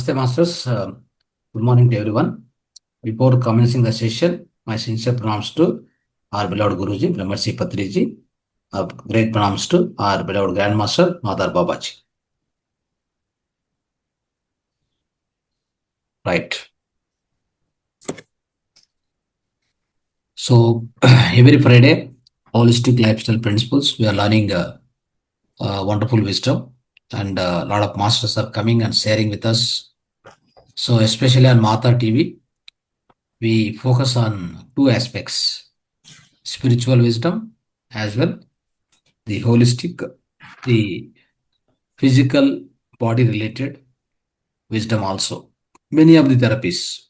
Namaste, Masters. Good morning to everyone. Before commencing the session, my sincere pranams to our beloved Guruji, Brahmarshi Patriji. Great pranams to our beloved Grandmaster, Madhar Babaji. Right. So, every Friday, holistic lifestyle principles, we are learning wonderful wisdom, and a lot of masters are coming and sharing with us. So, especially on Mata TV, we focus on two aspects: spiritual wisdom as well, the holistic, the physical body related wisdom also. Many of the therapies,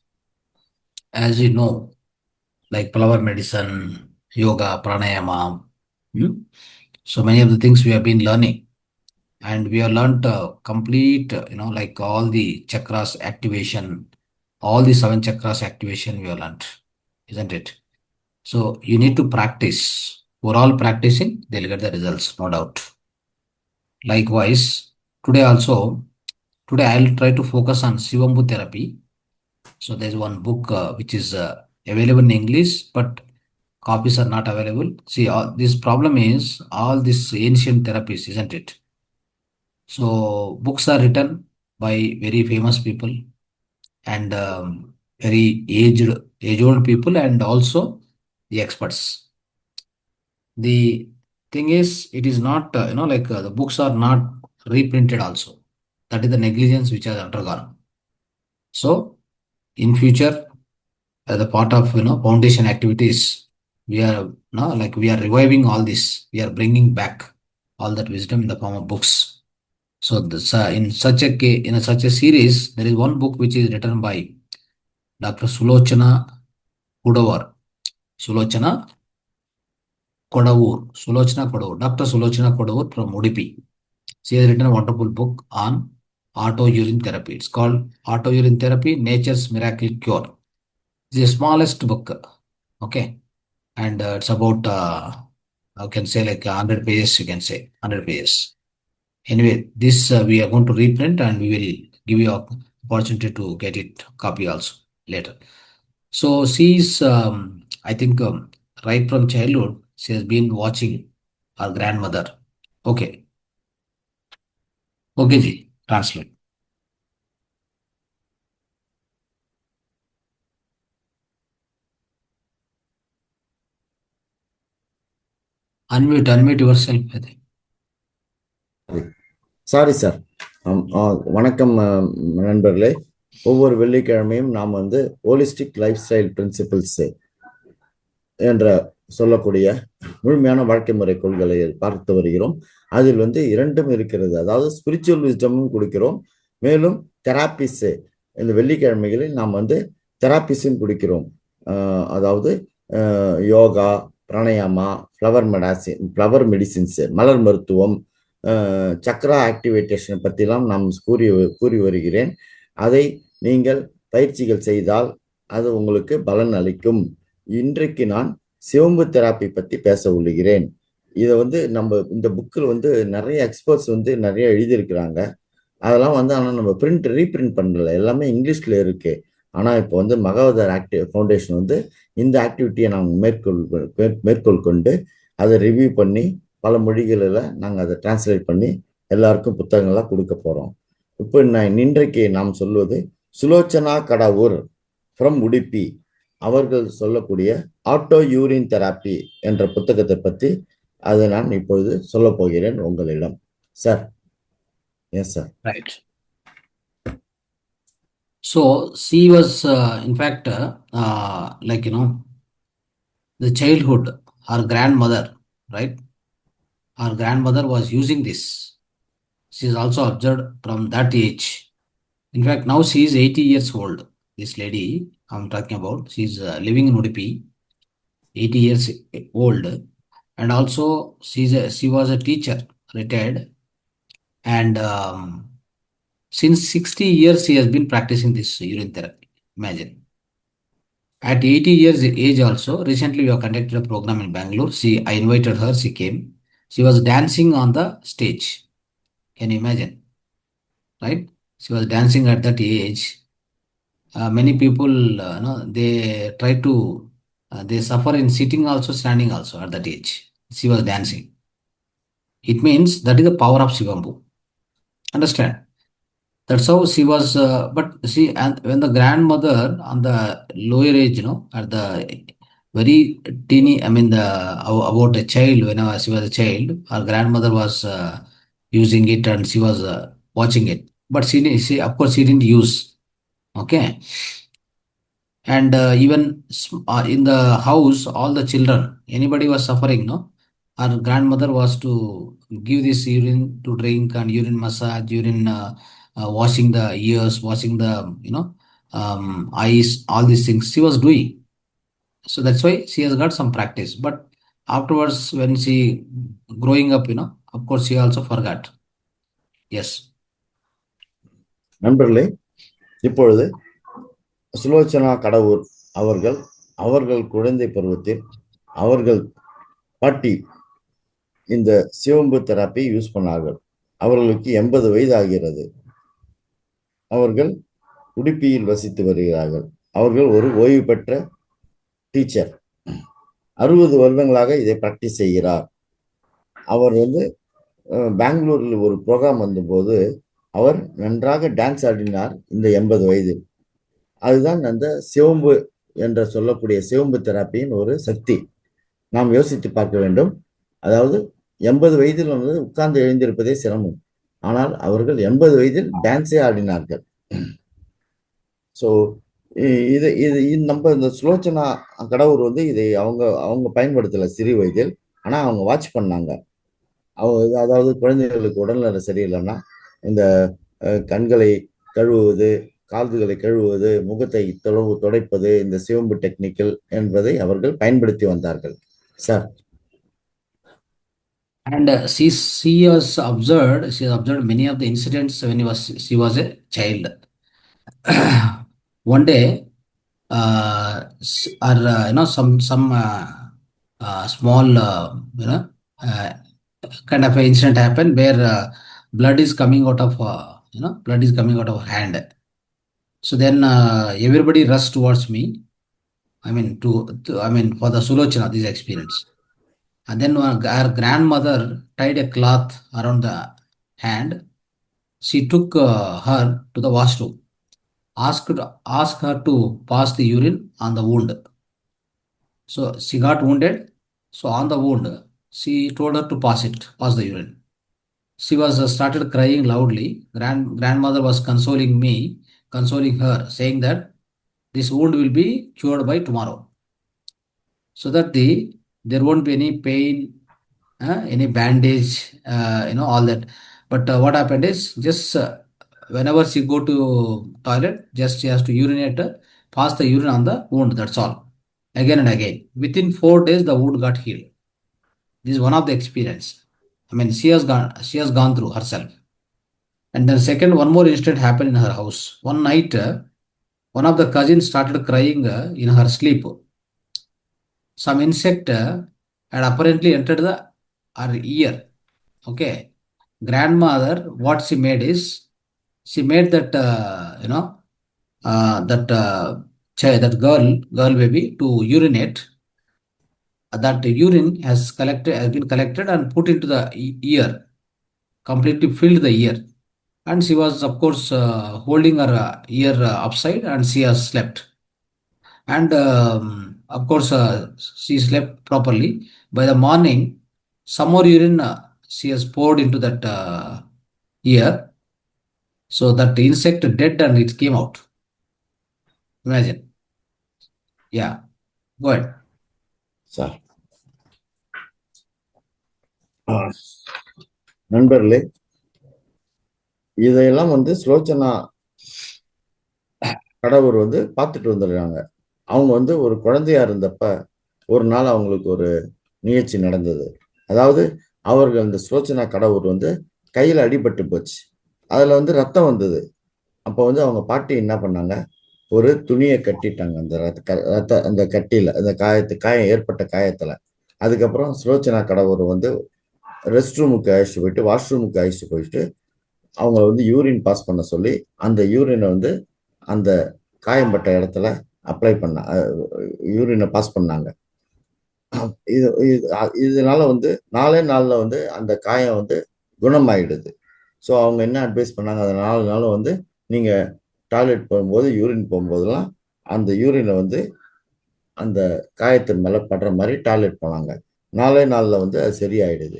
as you know, like flower medicine, yoga, pranayama. So many of the things we have been learning, and we have learned complete, like all the chakras activation, all the seven chakras activation we have learned, isn't it? So you need to practice. For all practicing, they'll get the results, no doubt. Likewise, today also, today I'll try to focus on Sivambu therapy. So there's one book which is available in English, but copies are not available. See, this problem is all these ancient therapies, isn't it? So books are written by very famous people and very age-old people, and also the experts. The thing is, it is not, the books are not reprinted also. That is the negligence which has undergone. So, in future, as a part of, foundation activities, we are, we are reviving all this. We are bringing back all that wisdom in the form of books. So, this, in such a series, there is one book which is written by Dr. Sulochana Kudavar. Sulochana Kodavur, Dr. Sulochana Kodavur from Udupi. She has written a wonderful book on auto urine therapy. It's called Auto Urine Therapy, Nature's Miracle Cure. It's the smallest book, okay? And it's about, I can say like 100 pages, you can say, 100 pages. Anyway, this we are going to reprint, and we will give you an opportunity to get it copy also later. So she's, I think, right from childhood, she has been watching her grandmother. Okay. Okay, ji. Translate. Unmute yourself, I think. Sorry sir. வணக்கம் நண்பர்களே. ஒவ்வொரு வெள்ளிக்கிழமையும் நாம் holistic life style principles என்ற சொல்லக்கூடிய முழுமையான வாழ்க்கை முறை கொள்கைகளை பார்த்து வருகிறோம். அதில் இரண்டும் இருக்கிறது. அதாவது ஸ்பிரிச்சுவல் விஸ்டமும் கொடுக்கிறோம், மேலும் தெராபிஸ். இந்த வெள்ளிக்கிழமைகளில் நாம் தெராபிஸும் கொடுக்கிறோம். அதாவது யோகா, பிராணாயாமா, ஃப்ளவர் மெடிசின்ஸ், மலர் மருத்துவம், சக்ரா ஆக்டிவேட்டேஷன் பற்றிலாம் நாம் கூறி வருகிறேன். அதை நீங்கள் பயிற்சிகள் செய்தால் அது உங்களுக்கு பலன் அளிக்கும். இன்றைக்கு நான் சிவம்பு தெராப்பி பற்றி பேச உள்ளுகிறேன். இதை நம்ம இந்த புக்கில் நிறைய எக்ஸ்பர்ட்ஸ் நிறைய எழுதியிருக்கிறாங்க. அதெல்லாம் ஆனால் நம்ம ரீப்ரிண்ட் பண்ணல, எல்லாமே இங்கிலீஷ்ல இருக்கு. ஆனால் இப்போ மகாவதார் ஃபவுண்டேஷன் இந்த ஆக்டிவிட்டியை நாங்கள் மேற்கொள் கொண்டு அதை ரிவ்யூ பண்ணி பல மொழிகளில் நாங்கள் அதை டிரான்ஸ்லேட் பண்ணி எல்லாருக்கும் புத்தகங்களாக கொடுக்க போகிறோம். இப்போ இன்றைக்கு நாம் சொல்வது சுலோச்சனா கடவுர் ஃப்ரம் உடுப்பி அவர்கள் சொல்லக்கூடிய ஆட்டோ யூரின் தெராப்பி என்ற புத்தகத்தை பற்றி அதை நான் இப்பொழுது சொல்ல போகிறேன் உங்களிடம். Sir. Yes sir. Right. So she was, in fact, the childhood, her grandmother, right? Her grandmother was using this. She is also observed from that age. In fact, now she is 80 years old. This lady I'm talking about, she is living in Udupi, 80 years old, and also she was a teacher, retired, and since 60 years she has been practicing this urine therapy. Imagine. At 80 years age also, recently we have conducted a program in Bangalore. I invited her, she came. She was dancing on the stage. Can you imagine? Right? She was dancing at that age. Many people, they try to, they suffer in sitting also, standing also at that age. She was dancing. It means that is the power of Shivambu. Understand? That's how she was. But see, and when the grandmother on the lower age, at the very teeny, I mean, about a child, when she was a child, her grandmother was using it and she was watching it. But she, of course, she didn't use. Okay. And even in the house, all the children, anybody was suffering, no, our grandmother was to give this urine to drink and urine massage, urine washing the ears, washing the eyes, all these things she was doing. So that's why she has got some practice. But afterwards when she growing up, of course she also forgot. Yes. நண்பர்களே, இப்பொழுது சுலோச்சனா கடவுர் அவர்கள் அவர்கள் குழந்தை பருவத்தில் அவர்கள் பாட்டி இந்த சிவம்பு therapy use பண்ணார்கள். அவர்களுக்கு 80 வயது ஆகிறது. அவர்கள் உடுப்பியில் வசித்து வருகிறார்கள். அவர்கள் ஒரு ஓய்வு பெற்ற டீச்சர். 60 வருடங்களாக இதை பிராக்டிஸ் செய்கிறார். அவர் பெங்களூரில் ஒரு ப்ரோக்ராம் வந்தபோது அவர் நன்றாக டான்ஸ் ஆடினார் இந்த 80 வயதில். அதுதான் அந்த சிவம்பு என்ற சொல்லக்கூடிய சிவம்பு தெராப்பியின் ஒரு சக்தி. நாம் யோசித்து பார்க்க வேண்டும். அதாவது 80 வயதில் உட்கார்ந்து எழுந்திருப்பதே சிரமம். ஆனால் அவர்கள் 80 வயதில் டான்ஸே ஆடினார்கள். ஸோ இது இது நம்ம இந்த சுலோச்சனா கடவுர் இதை அவங்க பயன்படுத்தலை சிறு வயதில். ஆனால் அவங்க வாட்ச் பண்ணாங்க. அதாவது குழந்தைகளுக்கு உடல்நல சரியில்லைன்னா இந்த கண்களை கழுவுவது, கால்களை கழுவுவது, முகத்தை துடைப்பது, இந்த சிவம்பு டெக்னிக்கல் என்பதை அவர்கள் பயன்படுத்தி வந்தார்கள். Sir. And she has observed many of the incidents when she was a child. One day, or some small uh, kind of an incident happened where blood is coming out of blood is coming out of her hand. So then everybody rushed towards me. I mean I mean for the Sulochana, this experience. And then our grandmother tied a cloth around the hand. She took her to the washroom, asked her to pass the urine on the wound. So she got wounded. So on the wound, she told her to pass the urine. She was started crying loudly. Grandmother was consoling her, saying that this wound will be cured by tomorrow, so that there won't be any pain, any bandage, all that. But what happened is just whenever she go to toilet, just she has to urinate, pass the urine on the wound. That's all. Again and again. Within 4 days, the wound got healed. This is one of the experience. I mean, she has gone through herself. And then second, one more incident happened in her house. One night, one of the cousins started crying in her sleep. Some insect had apparently entered her ear. Okay. Grandmother, what she made is, she made that that girl baby to urinate. That urine has been collected and put into the ear, completely filled the ear. And she was, of course, holding her ear upside, and she has slept. And of course, she slept properly. By the morning, some more urine she has poured into that ear. So that insect dead and it came out. Imagine. Yeah. Go ahead. Sir. நண்பர்களே, இதையெல்லாம் சுலோச்சனா கடவுர் பார்த்துட்டு வந்துடுறாங்க. அவங்க ஒரு குழந்தையா இருந்தப்ப ஒரு நாள் அவங்களுக்கு ஒரு நிகழ்ச்சி நடந்தது. அதாவது அவர்கள் அந்த சுலோச்சனா கடவுர் கையில அடிபட்டு போச்சு. அதுல ரத்தம் வந்தது. அப்ப அவங்க பாட்டி என்ன பண்ணாங்க, ஒரு துணியை கட்டிட்டாங்க அந்த ரத்த அந்த கட்டியில, அந்த காயம் ஏற்பட்ட காயத்துல. அதுக்கப்புறம் சுலோச்சனா கடவுர் ரெஸ்ட் ரூமுக்கு அழைச்சிட்டு போயிட்டு, வாஷ்ரூமுக்கு அழைச்சிட்டு போயிட்டு அவங்க வந்து யூரின் பாஸ் பண்ண சொல்லி அந்த யூரினை வந்து அந்த காயம்பட்ட இடத்துல அப்ளை பண்ண யூரினை பாஸ் பண்ணாங்க. இது இதனால வந்து 4 நாள்ல வந்து அந்த காயம் வந்து குணமாயிடுது. ஸோ அவங்க என்ன அட்வைஸ் பண்ணாங்க, அந்த 4 நாளும் வந்து நீங்க டாய்லெட் போகும்போது, யூரின் போகும்போதெல்லாம் அந்த யூரினை வந்து அந்த காயத்தின் மேல படுற மாதிரி டாய்லெட் போனாங்க. 4 நாள்ல வந்து அது சரியாயிடுது.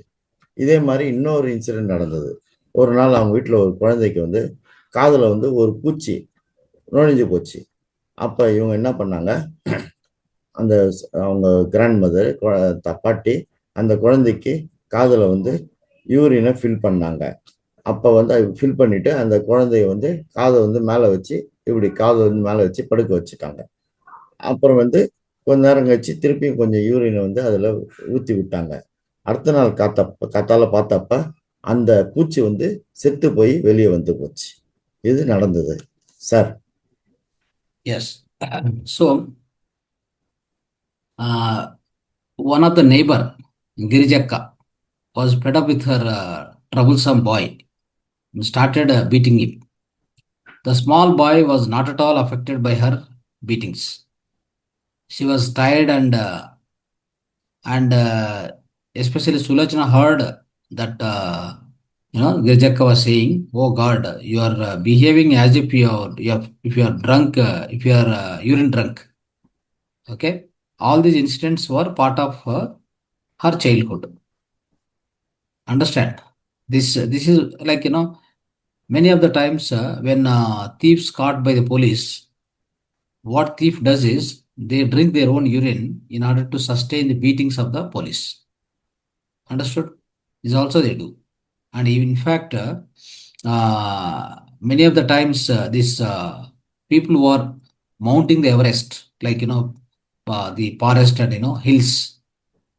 இதே மாதிரி இன்னொரு இன்சிடென்ட் நடந்தது. ஒரு நாள் அவங்க வீட்டில் ஒரு குழந்தைக்கு வந்து காதுல வந்து ஒரு பூச்சி நுழைஞ்சு போச்சு. அப்ப இவங்க என்ன பண்ணாங்க, அந்த அவங்க கிராண்ட் மதர் பாட்டி அந்த குழந்தைக்கு காதுல வந்து யூரினை ஃபில் பண்ணாங்க. அப்ப வந்து ஃபில் பண்ணிட்டு அந்த குழந்தைய வந்து காதை வந்து மேல வச்சு இப்படி காதை வந்து மேல வச்சு படுக்க வச்சுட்டாங்க. அப்புறம் வந்து கொஞ்ச நேரம் கழிச்சு திருப்பியும் கொஞ்சம் யூரினை வந்து அதுல ஊத்தி விட்டாங்க. அடுத்த நாள் காத்தால பார்த்தப்ப அந்த பூச்சி வந்து செத்து போய் வெளியே வந்து போச்சு. இது நடந்தது sir. Yes. So, one of the neighbor, Girijakka, was fed up with her troublesome boy and started beating him. The small boy was not at all affected by her beatings. She was tired and especially Sulachana heard that Girjakka was saying, "Oh God, you are behaving as if if you are drunk, if you are urine drunk." Okay, all these incidents were part of her childhood. Understand? This is like many of the times when thieves caught by the police, what thief does is they drink their own urine in order to sustain the beatings of the police. Understood? This also they do. And in fact, many of the times these people who are mounting the Everest, like the forest and hills,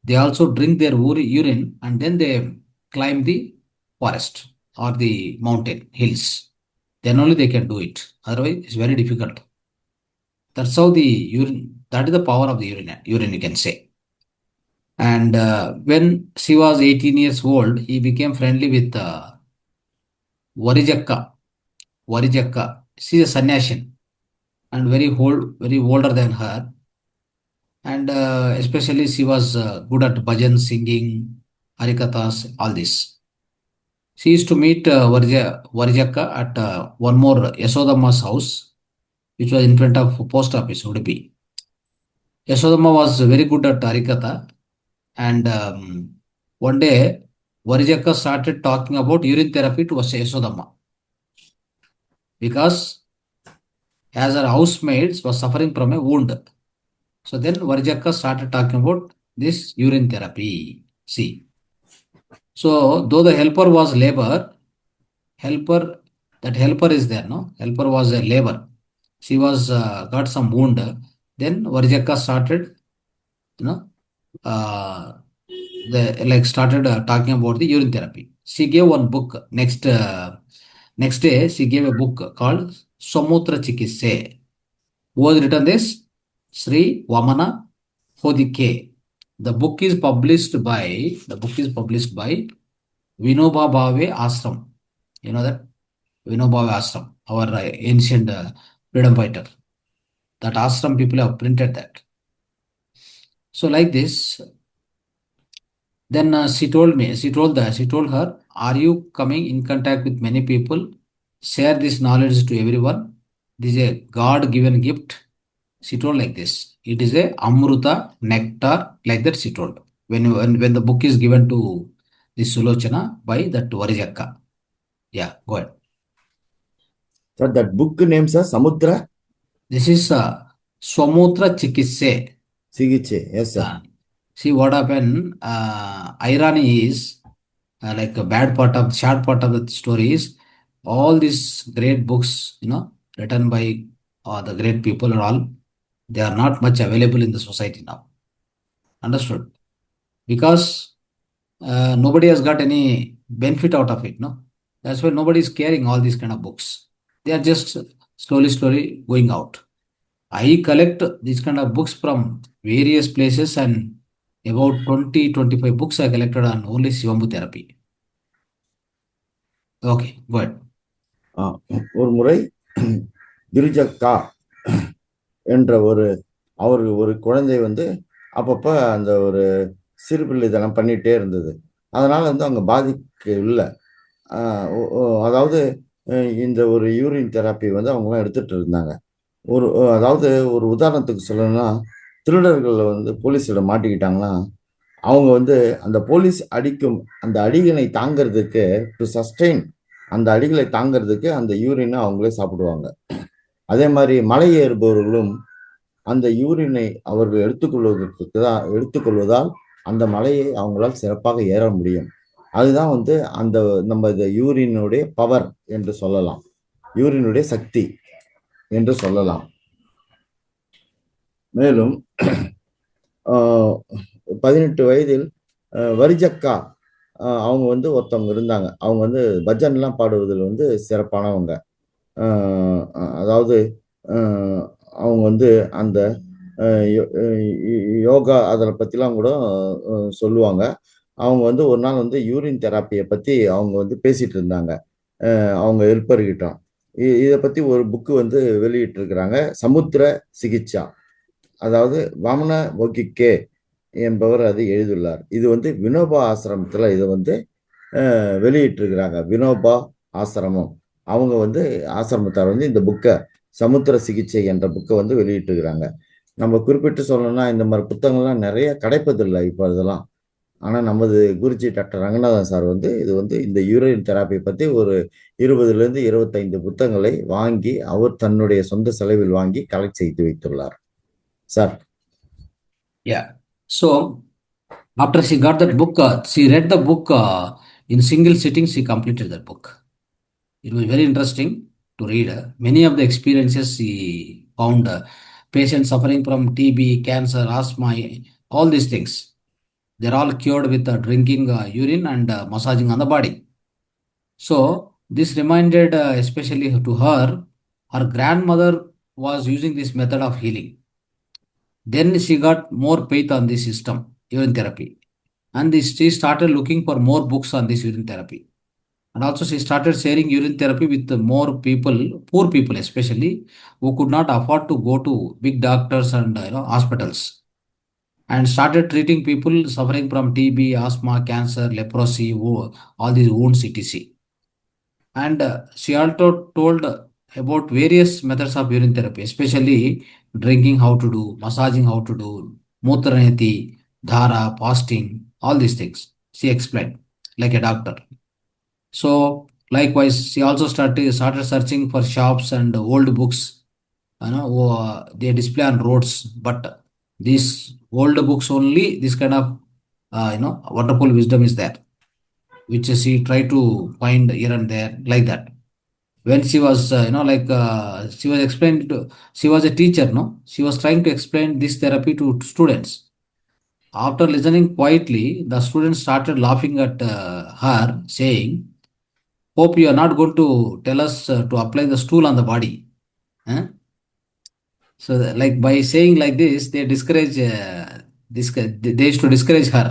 they also drink their urine and then they climb the forest or the mountain hills. Then only they can do it. Otherwise, it's very difficult. That's how the urine. That is the power of the urine. Urine, you can say. And when she was 18 years old, he became friendly with Varijakka. Varijakka. She is a sannyasin and very older than her. And especially she was good at bhajan, singing, harikathas, all this. She used to meet Varijakka at one more Yasodamma's house, which was in front of post office, Udupi. Yasodamma was very good at harikatha, and one day Varijakka started talking about urine therapy to Yasodamma because as her housemates was suffering from a wound. So then Varijakka started talking about this urine therapy. See, so though the helper was labor, helper that helper is there, no? Helper was a labor. She was got some wound. Then Varijakka started, you know, uh, the like started talking about the urine therapy. She gave one book. Next day, she gave a book called Samutra Chikisse. Who was written this? Sri Vamana Hodike. The book is published by Vinoba Bhave Ashram. You know that? Vinoba Bhave Ashram, our ancient freedom fighter. That ashram people have printed that. So like this, then she told her, are you coming in contact with many people? Share this knowledge to everyone. This is a God-given gift. She told like this. It is a Amruta nectar, like that she told. When the book is given to this Sulochana by that Varijakka. Yeah, go ahead. So that book names are Samudra This is Swamutra Chikisse. Sigiche. Yes, sir. See what happened. Irony is like a short part of the story is all these great books, written by the great people and all, they are not much available in the society now. Understood? Because nobody has got any benefit out of it. No, that's why nobody is carrying all these kind of books. They are just slowly going out. I collect these kind of books from various places and about 20-25 books I collected on only Shivambu therapy. Okay, good. ஒரு முறை கிரிஜக்கா என்ற ஒரு குழந்தை வந்து அப்பப்ப அந்த ஒரு சிறுபிள்ளைத்தனம் பண்ணிட்டே இருந்தது. அதனால வந்து அவங்க பாதிக்க இல்ல. அ ஒ ஒ அதாவது இந்த ஒரு யூரின் தெரப்பி வந்து அவங்கலாம் எடுத்துட்டு இருந்தாங்க. அதாவது ஒரு உதாரணத்துக்கு சொல்லணும்னா, திருடர்கள் வந்து போலீஸ்ல மாட்டிக்கிட்டாங்கன்னா, அவங்க வந்து அந்த போலீஸ் அடிக்கும் அந்த அடியினை தாங்கறதுக்கு டு சஸ்டெயின் அந்த அடிகளை தாங்கறதுக்கு அந்த யூரின அவங்களே சாப்பிடுவாங்க. அதே மாரி மலை ஏறுபவர்களும் அந்த யூரினை அவர்கள் எடுத்துக்கொள்வதால் அந்த மலையை அவங்களால் சிறப்பாக ஏற முடியும். அதுதான் வந்து அந்த நம்ம இந்த யூரினுடைய பவர் என்று சொல்லலாம். யூரினுடைய சக்தி என்று சொல்லலாம். மேலும் 18 வயதில் வரிஜக்கா அவங்க வந்து ஒருத்தவங்க இருந்தாங்க. அவங்க வந்து பஜன்லாம் பாடுவதில் வந்து சிறப்பானவங்க. அ அதாவது அ அவங்க வந்து அந்த அ யோ யோகா அத பத்திலாம் கூட சொல்லுவாங்க. அவங்க வந்து ஒரு நாள் வந்து யூரின் தெரப்பிய பத்தி அவங்க வந்து பேசிட்டு இருந்தாங்க. அவங்க ஹெல்ப்பர்கிட்ட. இத பத்தி ஒரு புக் வந்து வெளியிட்டிருக்கிறாங்க. சமுத்திர சிகிச்சா. அதாவது வாமன ஒகிக்கே என்பவர் அதை எழுதியுள்ளார். இது வந்து வினோபா ஆசிரமத்தில இத வந்து வெளியிட்டிருக்கிறாங்க. வினோபா ஆசிரமம். அவங்க வந்து ஆசிரமத்தார் வந்து இந்த புக்க சமுத்திர சிகிச்சை என்ற புக்க வந்து வெளியிட்டிருக்கிறாங்க. நம்ம குறிப்பிட்டு சொல்லணும்னா, இந்த மாரி புத்தகங்கள்லாம் நெறைய கிடைப்பதில்ல இப்ப இதெல்லாம். ஆனா நமது குருஜி டாக்டர் ரங்கநாதன் சார் வந்து இது வந்து இந்த யூரின் தெரப்பி பத்தி ஒரு 20லிருந்து 25 புத்தகங்களை வாங்கி, அவர் தன்னுடைய சொந்த செலவில் வாங்கி கலெக்ட் செய்து வைத்துள்ளார். Sir. Yeah. So after she got that book, she read the book in single sitting. She completed that book. It was very interesting to read. Many of the experiences she found patients suffering from TB, cancer, asthma, all these things. They're all cured with drinking urine and massaging on the body. So this reminded, especially to her grandmother was using this method of healing. Then she got more faith on this system, urine therapy. And she started looking for more books on this urine therapy. And also she started sharing urine therapy with more people, poor people especially, who could not afford to go to big doctors and hospitals. And started treating people suffering from TB, asthma, cancer, leprosy, all these wounds, etc. And she also told about various methods of urine therapy, especially drinking how to do, massaging how to do, mutraneti, dhara, fasting, all these things. She explained like a doctor. So likewise, she also started searching for shops and old books. They display on roads, but these old books only this kind of wonderful wisdom is there, which she tried to find here and there like that. When she was she was explained to, she was a teacher, no, she was trying to explain this therapy to students. After listening quietly, the students started laughing at her, saying, hope you are not going to tell us to apply the stool on the body. Huh? So like by saying like this, they discourage they used to discourage her.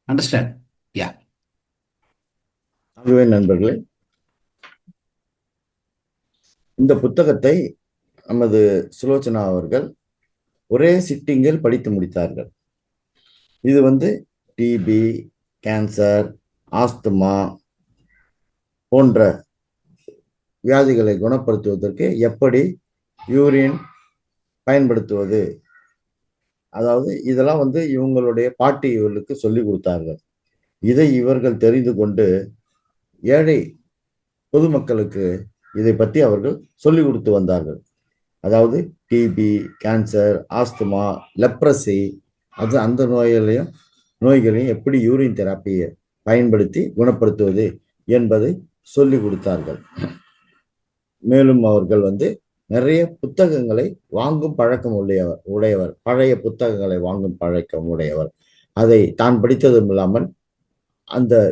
Understand? Yeah. ஆகவே நண்பர்களே, இந்த புத்தகத்தை நமது சுலோச்சனா அவர்கள் ஒரே சிட்டிங்கில் படித்து முடித்தார்கள். இது வந்து டிபி, கேன்சர், ஆஸ்துமா போன்ற வியாதிகளை குணப்படுத்துவதற்கு எப்படி யூரின் பயன்படுத்துவது, அதாவது இதெல்லாம் வந்து இவங்களுடைய பாட்டி இவர்களுக்கு சொல்லிக் கொடுத்தார்கள். இதை இவர்கள் தெரிந்து கொண்டு ஏழை பொதுமக்களுக்கு இதை பற்றி அவர்கள் சொல்லிக் கொடுத்து வந்தார்கள். அதாவது டிபி, கேன்சர், ஆஸ்துமா, லெப்ரசி, அது அந்த நோய்களையும் எப்படி யூரின் தெராப்பியை பயன்படுத்தி குணப்படுத்துவது என்பதை சொல்லிக் கொடுத்தார்கள். மேலும் அவர்கள் வந்து நிறைய புத்தகங்களை வாங்கும் பழக்கம் உடையவர், பழைய புத்தகங்களை வாங்கும் பழக்கம் உடையவர். அதை தான் படித்ததும் இல்லாமல்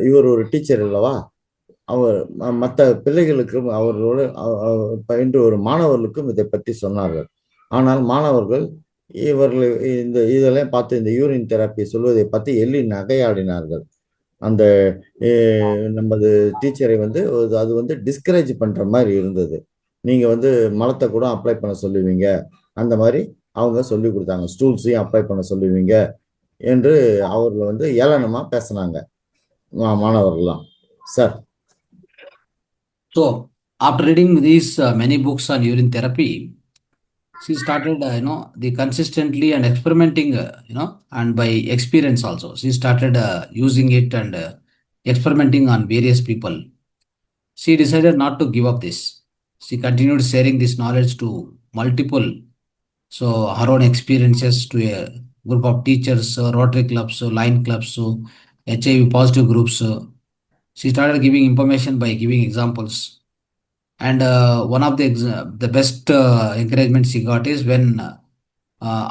இவர் ஒரு டீச்சர் அல்லவா, அவர் மற்ற பிள்ளைகளுக்கும் அவர்களோடு பயின்று ஒரு மாணவர்களுக்கும் இதை பற்றி சொன்னார்கள். ஆனால் மாணவர்கள் இதெல்லாம் பார்த்து இந்த யூரின் தெரப்பி சொல்வதை பற்றி எள்ளி நகையாடினார்கள். அந்த நமது டீச்சரை வந்து அது வந்து டிஸ்கரேஜ் பண்ற மாதிரி இருந்தது. நீங்க வந்து மலத்தை கூட அப்ளை பண்ண சொல்லுவீங்க, அந்த மாதிரி அவங்க சொல்லி கொடுத்தாங்க. ஸ்டூல்ஸையும் அப்ளை பண்ண சொல்லுவீங்க என்று அவர்கள் வந்து ஏளனமா பேசினாங்க மாணவர்கள்லாம். Sir. So after reading these many books on urine therapy, she started the consistently and experimenting, and by experience also she started using it and experimenting on various people. She decided not to give up this. She continued sharing this knowledge to multiple, so her own experiences to a group of teachers, rotary clubs, line clubs, HIV positive groups. She started giving information by giving examples. And one of the best encouragement she got is when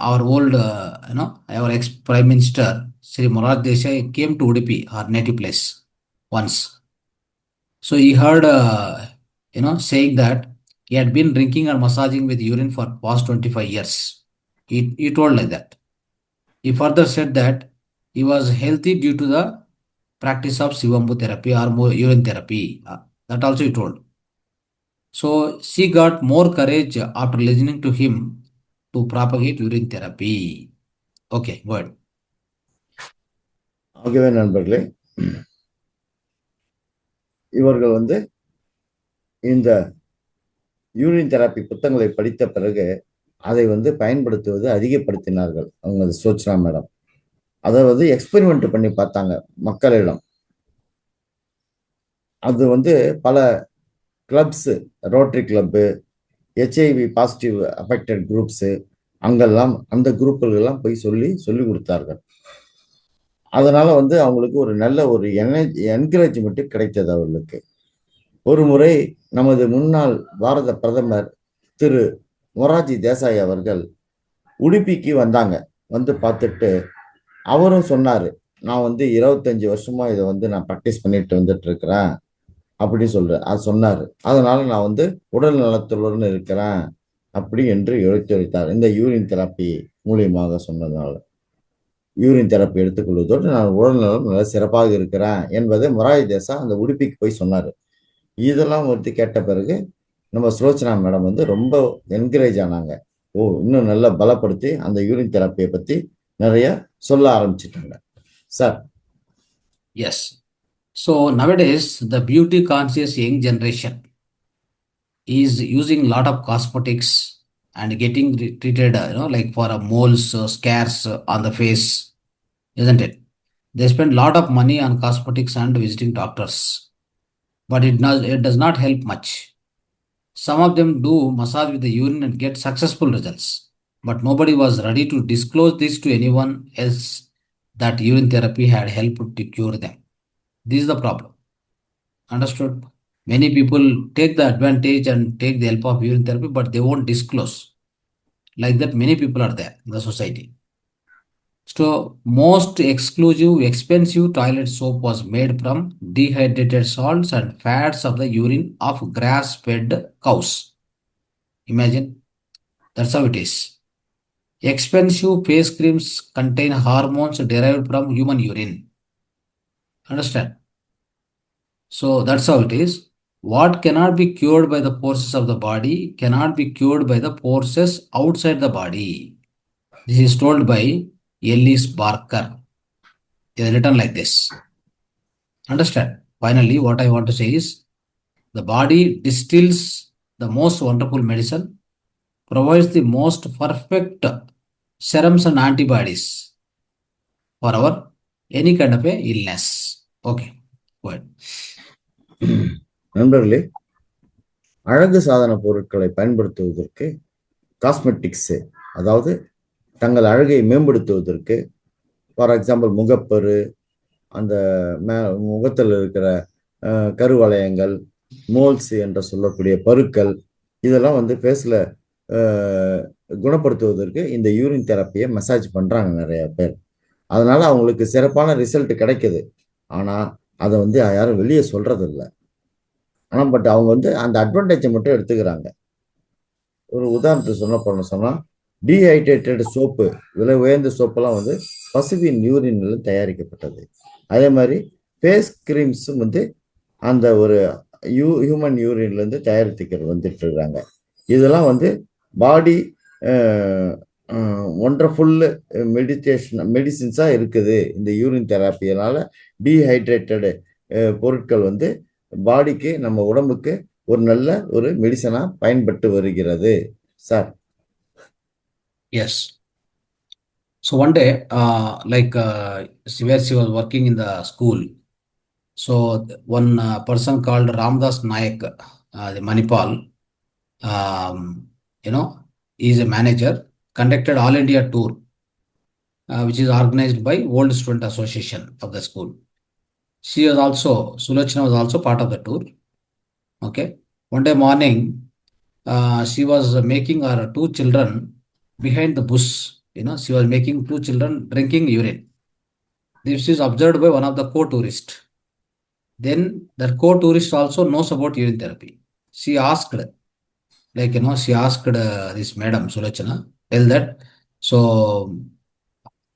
our old, our ex Prime Minister Sri Morad Desai came to Udupi, our native place, once. So he heard, saying that he had been drinking and massaging with urine for past 25 years. He told like that. He further said that he was healthy due to the practice of Sivambu therapy or urine therapy. That also he told. So she got more courage after listening to him to propagate urine therapy. Okay, good. ஆகவே நண்பர்களே, இவர்கள் வந்து இந்த urine therapy புத்தகங்களை படித்த பிறகு அதை வந்து பயன்படுத்துவது அதிகப்படுத்தினார்கள் அவங்க சோச்சனா மேடம். அதை வந்து எக்ஸ்பெரிமெண்ட் பண்ணி பார்த்தாங்க மக்களிடம். அது வந்து பல clubs, rotary club, HIV positive affected groups, அங்கெல்லாம் அந்த குரூப்புகளெல்லாம் போய் சொல்லி கொடுத்தார்கள். அதனால வந்து அவங்களுக்கு ஒரு நல்ல ஒரு என்கரேஜ்மெண்ட் கிடைத்தது அவர்களுக்கு. ஒரு முறை நமது முன்னாள் பாரத பிரதமர் திரு மொரார்ஜி தேசாய் அவர்கள் உடுப்பிக்கு வந்தாங்க. வந்து பார்த்துட்டு அவரும் சொன்னாரு, நான் வந்து 25 வருஷமா இதை வந்து நான் ப்ராக்டிஸ் பண்ணிட்டு வந்துட்டு இருக்கிறேன் அப்படின்னு அது சொன்னாரு. அதனால நான் வந்து உடல் நலத்துடன் இருக்கிறேன் அப்படி என்று எடுத்துரைத்தார். இந்த யூரின் தெராப்பி மூலியமாக சொன்னதுனால, யூரின் தெராப்பி எடுத்துக்கொள்வதோடு நான் உடல் நலம் நல்ல சிறப்பாக இருக்கிறேன் என்பதை மொரார்ஜி தேசா அந்த உடுப்பிக்கு போய் சொன்னாரு. இதெல்லாம் வந்து கேட்ட பிறகு நம்ம சுலோச்சனா மேடம் வந்து ரொம்ப என்கரேஜ் ஆனாங்க. ஓ, இன்னும் நல்லா பலப்படுத்தி அந்த யூரின் தெராப்பியை பத்தி நிறைய சொல்ல ஆரம்பிச்சிட்டாங்க. Sir. Yes. So nowadays, the beauty conscious young generation is using a lot of cosmetics and getting treated, like for moles, scars on the face, isn't it? They spend a lot of money on cosmetics and visiting doctors, but it does not help much. Some of them do massage with the urine and get successful results, but nobody was ready to disclose this to anyone else that urine therapy had helped to cure them. This is the problem. Understood? Many people take the advantage and take the help of urine therapy, but they won't disclose. Like that, many people are there in the society. So, most exclusive, expensive toilet soap was made from dehydrated salts and fats of the urine of grass-fed cows. Imagine, that's how it is. Expensive face creams contain hormones derived from human urine. Understand? So that's how it is. What cannot be cured by the forces of the body cannot be cured by the forces outside the body. This is told by Ellis Barker. It is written like this. Understand? Finally, what I want to say is the body distills the most wonderful medicine, provides the most perfect serums and antibodies for our any kind of a illness. Okay, go ahead. நண்பர்களே, அழகு சாதன பொருட்களை பயன்படுத்துவதற்கு cosmetics, அதாவது தங்கள் அழகை மேம்படுத்துவதற்கு, for example முகப்பரு, அந்த முகத்தில் இருக்கிற கருவளையங்கள், மோல்ஸ் என்று சொல்லக்கூடிய பருக்கள், இதெல்லாம் வந்து ஃபேஸில் குணப்படுத்துவதற்கு இந்த யூரின் தெரப்பியை மசாஜ் பண்ணுறாங்க நிறைய பேர். அதனால அவங்களுக்கு சிறப்பான ரிசல்ட் கிடைக்குது. ஆனால் அதை வந்து யாரும் வெளியே சொல்றது இல்லை. ஆனால் பட் அவங்க வந்து அந்த அட்வான்டேஜை மட்டும் எடுத்துக்கிறாங்க. ஒரு உதாரணத்துக்கு சொன்னால் டீஹைட்ரேட்டட் சோப்பு, விலை உயர்ந்த சோப்பெல்லாம் வந்து பசுவின் யூரின்ல தயாரிக்கப்பட்டது. அதே மாதிரி ஃபேஸ் கிரீம்ஸும் வந்து அந்த ஒரு ஹியூமன் யூரின்லேருந்து தயாரித்துக்கிறது வந்துட்டு இருக்காங்க. இதெல்லாம் வந்து பாடி ஒண்டர்ஃபுல் மெடிசின்ஸாக இருக்குது. இந்த யூரின் தெராப்பியனால டீஹைட்ரேட்டடு பொருட்கள் வந்து பாடிக்கு, நம்ம உடம்புக்கு ஒரு நல்ல ஒரு மெடிசனாக பயன்பட்டு வருகிறது sir. Yes. So one day, where she was working in the school, so one person called Ramdas Nayak, the Manipal, um, he is a manager, conducted all India tour, which is organized by Old Student Association of the school. Sulochana was also part of the tour. Okay. One day morning, she was making her two children behind the bush. She was making two children drinking urine. This is observed by one of the co-tourists. Then that co-tourist also knows about urine therapy. She asked, this madam Sulochana, tell that. So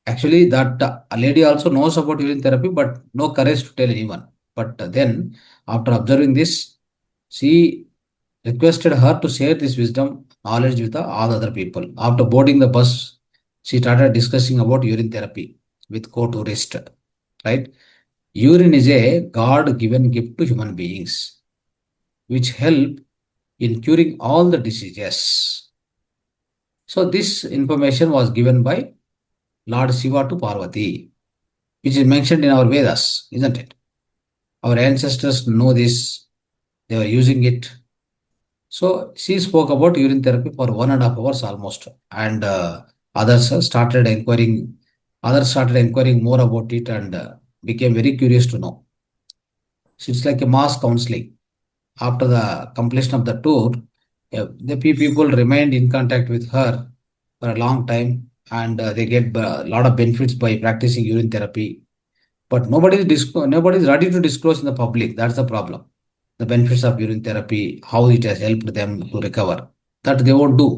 actually, that a lady also knows about urine therapy, but no courage to tell anyone. But then, after observing this, she requested her to share this wisdom, knowledge with all other people. After boarding the bus, she started discussing about urine therapy with co-tourist. Right? Urine is a God-given gift to human beings, which help in curing all the diseases. So this information was given by Lord Shiva to Parvati, which is mentioned in our Vedas, isn't it? Our ancestors know this, they were using it. So she spoke about urine therapy for 1.5 hours almost, and others started inquiring more about it and became very curious to know. So it's like a mass counseling. After the completion of the tour, the people remained in contact with her for a long time, and they get a lot of benefits by practicing urine therapy. But nobody is ready to disclose in the public. That's the problem. The benefits of urine therapy, how it has helped them to recover. That they won't do.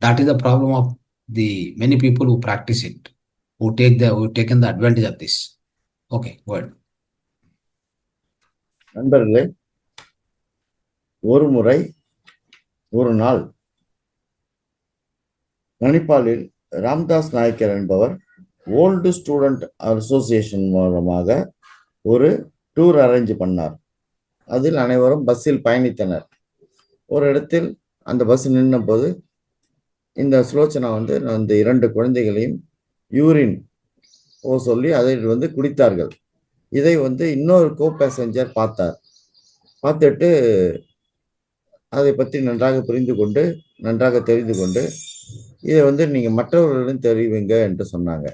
That is the problem of the many people who practice it, who've taken the advantage of this. Okay, go ahead. நண்பர்களே, ஒரு முறை ஒரு நாள் மணிப்பாலில் ராம்தாஸ் நாயக்கர் என்பவர் old student association மூலமாக ஒரு tour arrange பண்ணார். அதில் அனைவரும் பஸ்ஸில் பயணித்தனர். ஒரு இடத்தில் அந்த பஸ் நின்ற போது இந்த சுலோச்சனா வந்து அந்த 2 குழந்தைகளையும் யூரின் சொல்லி அதை வந்து குடித்தார்கள். இதை வந்து இன்னொரு கோ பேசஞ்சர் பார்த்தார். பார்த்துட்டு அதை பற்றி நன்றாக புரிந்து கொண்டு, நன்றாக தெரிந்து கொண்டு, இதை வந்து நீங்கள் மற்றவர்களிடம் தெரிவிங்க என்று சொன்னாங்க.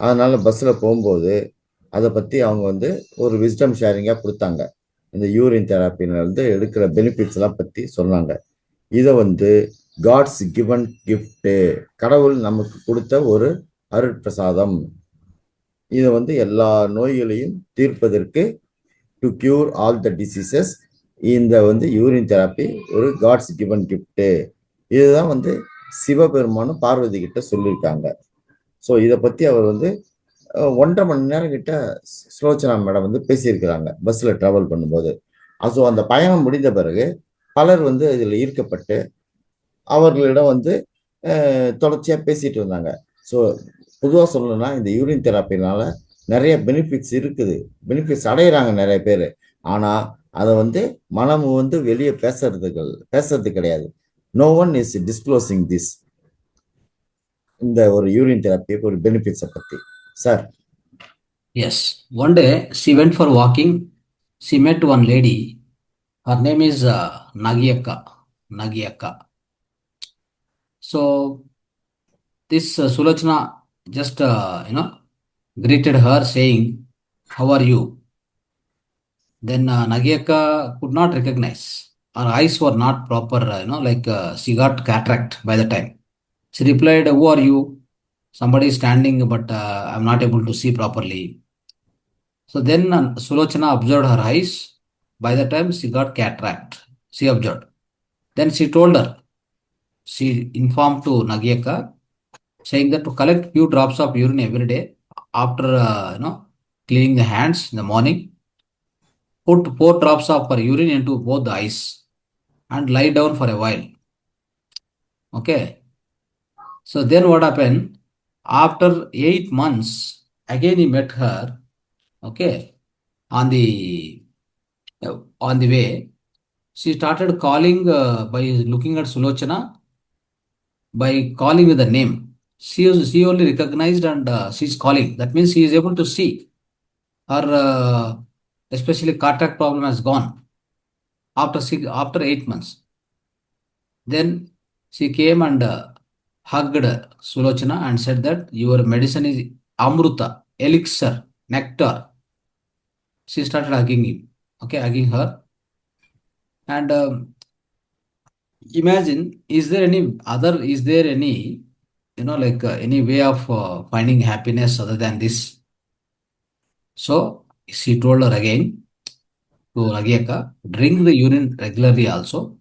அதனால பஸ்ஸில் போகும்போது அதை பற்றி அவங்க வந்து ஒரு விஸ்டம் ஷேரிங்காக கொடுத்தாங்க. இந்த யூரின் தெராப்பியில் வந்து எடுக்கிற பெனிஃபிட்ஸ் எல்லாம் பற்றி சொன்னாங்க. இதை வந்து காட்ஸ் கிவன் கிஃப்ட், கடவுள் நமக்கு கொடுத்த ஒரு அருட்பிரசாதம். இதை வந்து எல்லா நோய்களையும் தீர்ப்பதற்கு, to cure all the diseases, இந்த வந்து யூரின் தெராப்பி ஒரு காட்ஸ் கிவன் கிஃப்ட். இதுதான் வந்து சிவபெருமானும் பார்வதி கிட்ட சொல்லியிருக்காங்க. ஸோ இதை பற்றி அவர் வந்து 1.5 மணி நேரம் கிட்ட சுலோச்சனா மேடம் வந்து பேசியிருக்கிறாங்க பஸ்ஸில் ட்ராவல் பண்ணும்போது. ஸோ அந்த பயணம் முடிந்த பிறகு பலர் வந்து இதில் ஈர்க்கப்பட்டு அவர்களிடம் வந்து தொடர்ச்சியாக பேசிட்டு இருந்தாங்க. ஸோ பொதுவாக சொல்லணும்னா இந்த யூரின் தெராப்பினால நிறைய பெனிஃபிட்ஸ் இருக்குது, பெனிஃபிட்ஸ் அடையிறாங்க நிறைய பேர். ஆனால் அதை வந்து மனம் வந்து வெளியே பேசுறது கிடையாது. No one is disclosing this, இந்த ஒரு யூரின் தெராப்பி ஒரு பெனிஃபிட்ஸை பற்றி sir. Yes. One day she went for walking. She met one lady. Her name is Nagiaka. Nagiaka. So this Sulochana just greeted her saying, "How are you?" Then Nagiaka could not recognize. Her eyes were not proper. She got cataract by the time. She replied, "Who are you?" Somebody is standing, but I'm not able to see properly. So then Sulochana observed her eyes. By the time she got cataract, she observed. Then she told her, she informed to Nagiaka, saying that to collect few drops of urine every day after cleaning the hands in the morning, put 4 drops of her urine into both the eyes and lie down for a while. Okay. So then what happened? After 8 months, again he met her. Okay. On the on the way, she started calling by looking at Sulochana by calling with the name. She only recognized and she's calling. That means she is able to see. Her especially cataract problem has gone after 8 months. Then she came and hugged Sulochana and said that your medicine is Amruta, elixir, nectar. She started hugging him, okay, hugging her. And imagine, is there any, like any way of finding happiness other than this? So she told her again to Ragyaka, drink the urine regularly also.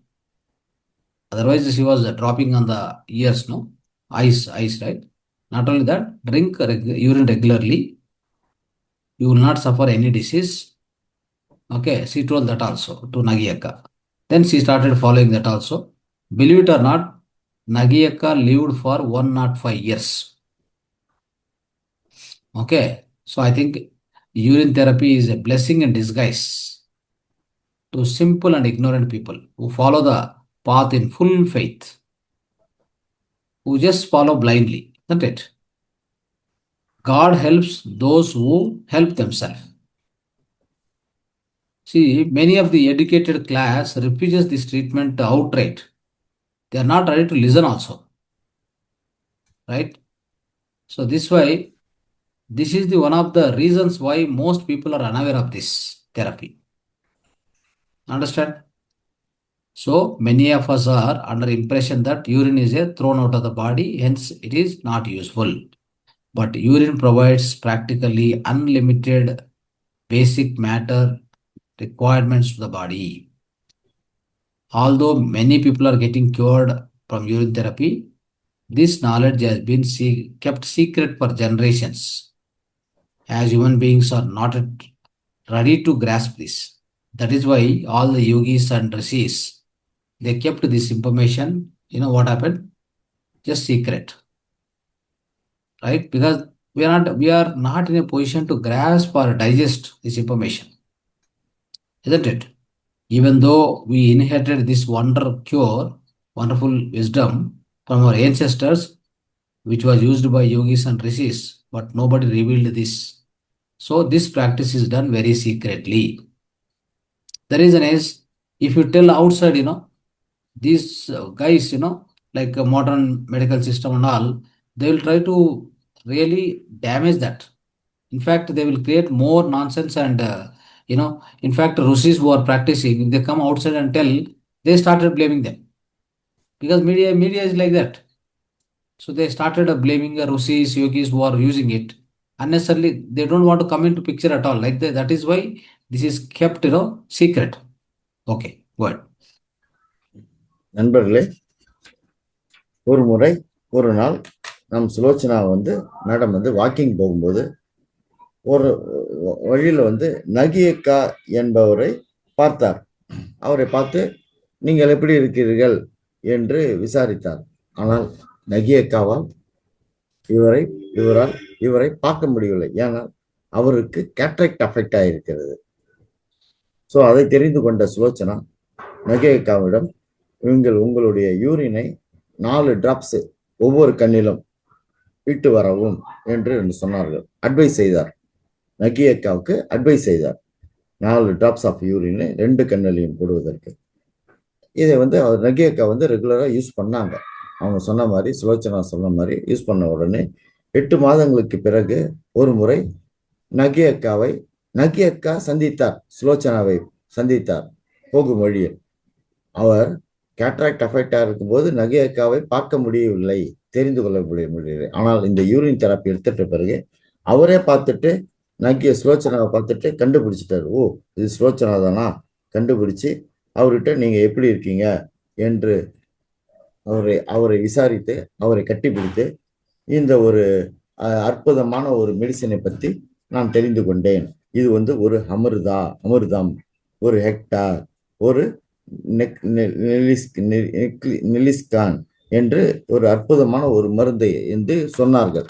Otherwise, she was dropping on the ears, no? Eyes, right? Not only that, drink urine regularly. You will not suffer any disease. Okay, she told that also to Nagiyaka. Then she started following that also. Believe it or not, Nagiyaka lived for 105 years. Okay, so I think urine therapy is a blessing in disguise to simple and ignorant people who follow the path in full faith, who just follow blindly, isn't it? God helps those who help themselves. See, many of the educated class refuses this treatment outright. They are not ready to listen also, right? So this is the one of the reasons why most people are unaware of this therapy. Understand? So many of us are under impression that urine is a thrown out of the body, hence it is not useful. But urine provides practically unlimited basic matter requirements to the body. Although many people are getting cured from urine therapy, this knowledge has been kept secret for generations, as human beings are not ready to grasp this. That is why all the yogis and rishis, they kept this information. You know what happened? Just secret, right? Because we are not in a position to grasp or digest this information, isn't it? Even though we inherited this wonderful wisdom from our ancestors, which was used by yogis and rishis, but nobody revealed this. So this practice is done very secretly. The reason is, if you tell outside, these guys, like a modern medical system and all, they will try to really damage that. In fact, they will create more nonsense and, in fact, Rusis who are practicing, if they come outside and tell, they started blaming them because media is like that. So they started blaming the Rusis, yogis who are using it unnecessarily. They don't want to come into picture at all. Like that is why this is kept, secret. Okay, good. நண்பர்களே, ஒரு முறை ஒரு நாள் நம் Sulochana madam walking போகும்போது ஒரு வழியில நகியக்கா என்பவரை பார்த்தார். அவரை பார்த்து, நீங்கள் எப்படி இருக்கிறீர்கள் என்று விசாரித்தார். ஆனால் நகியக்காவால் இவரை பார்க்க முடியவில்லை. ஏனால் அவருக்கு கேட்ராக்ட் அஃபெக்ட் ஆயிருக்கிறது. ஸோ அதை தெரிந்து கொண்ட சுலோச்சனா நகியக்காவிடம், உங்களுடைய யூரினை 4 டிராப்ஸ் ஒவ்வொரு கண்ணிலும் விட்டு வரவும் என்று சொன்னார்கள். அட்வைஸ் செய்தார். நகியக்காவுக்கு அட்வைஸ் செய்தார். 4 டிராப்ஸ் ஆஃப் யூரினை 2 கண்ணிலையும் போடுவதற்கு. இதை அவர் நகியக்கா ரெகுலரா யூஸ் பண்ணாங்க. அவங்க சொன்ன மாதிரி, சுலோச்சனா சொன்ன மாதிரி யூஸ் பண்ண உடனே 8 மாதங்களுக்கு பிறகு ஒரு முறை நகியக்கா சந்தித்தார். சுலோச்சனாவை சந்தித்தார் போகும் வழியில். அவர் கேட்ராக்ட் அஃபெக்டா இருக்கும்போது நகியக்காவை பார்க்க முடியவில்லை, தெரிந்து கொள்ள முடியவில்லை. ஆனால் இந்த யூரின் தெரப்பி எடுத்துட்ட பிறகு அவரே பார்த்துட்டு சுலோச்சனாவை பார்த்துட்டு கண்டுபிடிச்சிட்டாரு. ஓ, இது சுலோச்சனா தானா கண்டுபிடிச்சு அவர்கிட்ட நீங்க எப்படி இருக்கீங்க என்று அவரை விசாரித்து அவரை கட்டிப்பிடித்து இந்த ஒரு அற்புதமான ஒரு மெடிசினை பற்றி நான் தெரிந்து கொண்டேன். இது ஒரு அமிர்தம். ஒரு ஹெக்டார், ஒரு நெல்லிஸ்கான் என்று ஒரு அற்புதமான ஒரு மருந்தை என்று சொன்னார்கள்.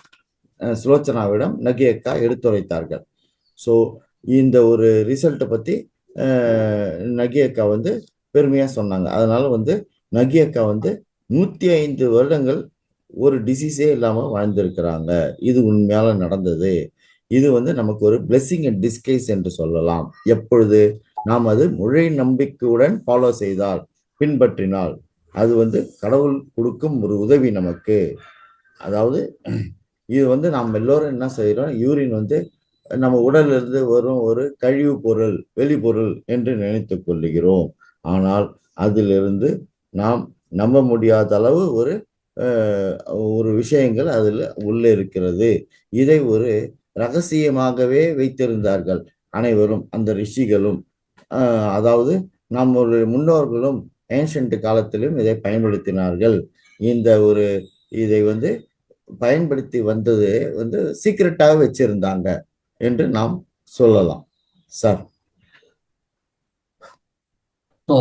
சுலோச்சனாவிடம் நகியக்கா எடுத்துரைத்தார்கள். ஸோ இந்த ஒரு ரிசல்ட்டை பற்றி நகியக்கா வந்து பெருமையாக சொன்னாங்க. அதனால வந்து நகியக்கா வந்து 105 வருடங்கள் ஒரு டிசீஸே இல்லாமல் வாழ்ந்திருக்கிறாங்க. இது உண்மையால நடந்தது. இது வந்து நமக்கு ஒரு பிளெஸிங் அண்ட் டிஸ்கைஸ் என்று சொல்லலாம். எப்பொழுது நாம் அது முழு நம்பிக்கையுடன் ஃபாலோ செய்தால், பின்பற்றினால், அது வந்து கடவுள் கொடுக்கும் ஒரு உதவி நமக்கு. அதாவது இது வந்து நாம் எல்லோரும் என்ன செய்கிறோம், யூரின் வந்து நம்ம உடல்ல இருந்து வரும் ஒரு கழிவு பொருள், வெளிப்பொருள் என்று நினைத்துக் கொள்ளுகிறோம். ஆனால் அதிலிருந்து நாம் நம்ப முடியாத அளவு ஒரு விஷயங்கள் அதில் உள்ளே இருக்கிறது. இதை ஒரு ரகசியமாகவே வைத்திருந்தார்கள் அனைவரும், அந்த ரிஷிகளும். அதாவது நம்மளுடைய முன்னோர்களும் ஏன்ஷண்ட் காலத்திலும் இதை பயன்படுத்தினார்கள். இந்த ஒரு இதை வந்து பயன்படுத்தி வந்தது வந்து சீக்கிரட்டாக வச்சிருந்தாங்க என்று நாம் சொல்லலாம் sir. So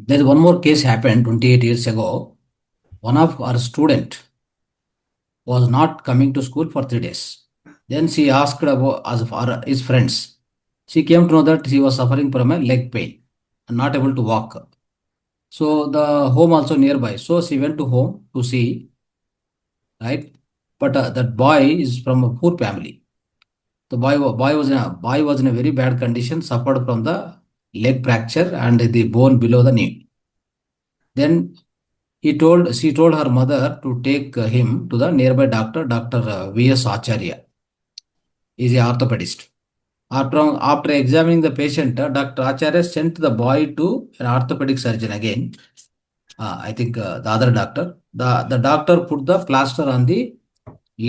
there's one more case happened 28 years ago. One of our student was not coming to school for 3 days. Then she asked about as for his friends. She came to know that he was suffering from a leg pain and not able to walk. So the home also nearby. So she went to home to see, right? But that boy is from a poor family. The boy was in a very bad condition, suffered from the leg fracture and the bone below the knee. Then she told her mother to take him to the nearby doctor, Dr. V.S. Acharya. He is a orthopedist. After examining the patient, Dr. Acharya sent the boy to an orthopedic surgeon again. I think the other doctor. The doctor put the plaster on the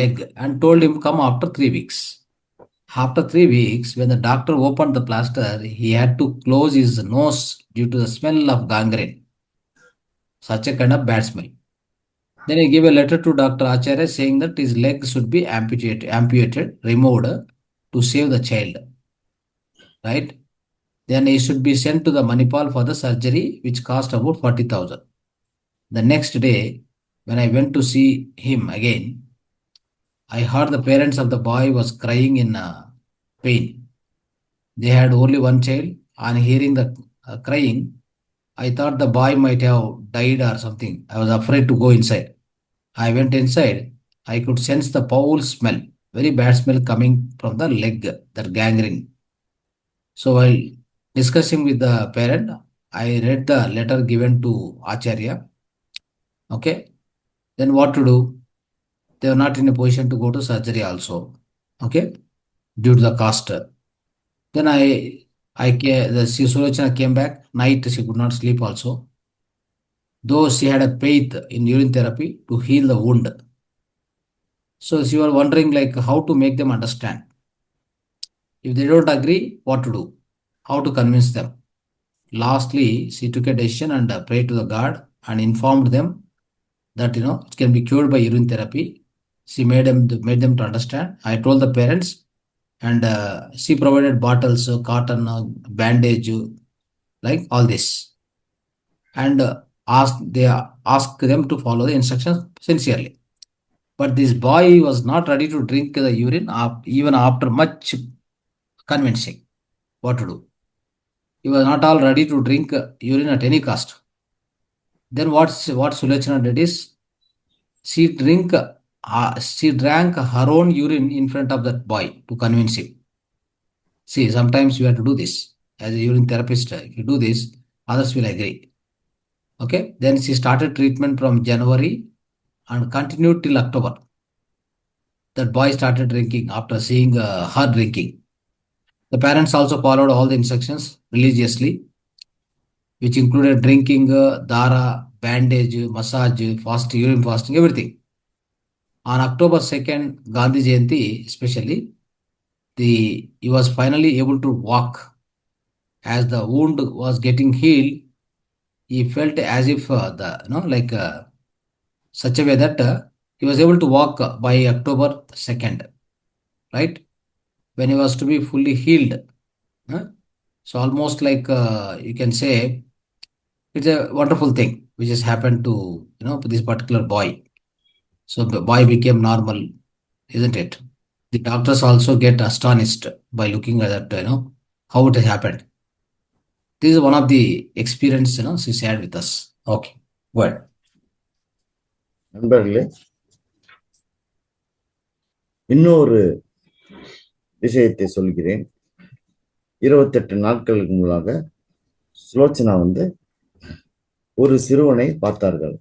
leg and told him come after 3 weeks. After 3 weeks, when the doctor opened the plaster, he had to close his nose due to the smell of gangrene. Such a kind of bad smell. Then he gave a letter to Dr. Acharya saying that his leg should be amputated, removed to save the child. Right? Then he should be sent to the Manipal for the surgery, which cost about 40,000. The next day, when I went to see him again, I heard the parents of the boy was crying in pain. They had only one child. On hearing the crying, I thought the boy might have died or something. I was afraid to go inside. I went inside. I could sense the foul smell, very bad smell coming from the leg, that gangrene. So while discussing with the parent, I read the letter given to Acharya. Okay. Then what to do? They were not in a position to go to surgery also. Okay. Due to the cost. Then the Sulochana came back. Night she could not sleep also. Though she had a faith in urine therapy to heal the wound. So she was wondering like how to make them understand. If they don't agree, what to do? How to convince them? Lastly, she took a decision and prayed to the God and informed them that it can be cured by urine therapy. She made them to understand. I told the parents, and she provided bottles, cotton, bandage, like all this, and asked them to follow the instructions sincerely. But this boy was not ready to drink the urine even after much convincing. What to do? He was not all ready to drink urine at any cost. Then what Sulechana did is she drank her own urine in front of that boy to convince him. See, sometimes you have to do this as a urine therapist. If you do this, others will agree. Okay. Then she started treatment from January and continued till October. That boy started drinking after seeing her drinking. The parents also followed all the instructions religiously, which included drinking, dara, bandage, massage, fasting, urine fasting, everything. On October 2nd, Gandhi Jayanti especially, he was finally able to walk. As the wound was getting healed, he felt as if such a way that he was able to walk by October 2nd, right? When he was to be fully healed. Huh? So almost like you can say it's a wonderful thing which has happened to to this particular boy. So the boy became normal, isn't it? The doctors also get astonished by looking at that, how it has happened. This is one of the experience, she shared with us. Okay, good. நண்பர்களே, இன்னொரு விஷயத்தை சொல்கிறேன். 28 நாட்களுக்கு முன்னாக சுலோச்சனா வந்து ஒரு சிறுவனை பார்த்தார்கள்.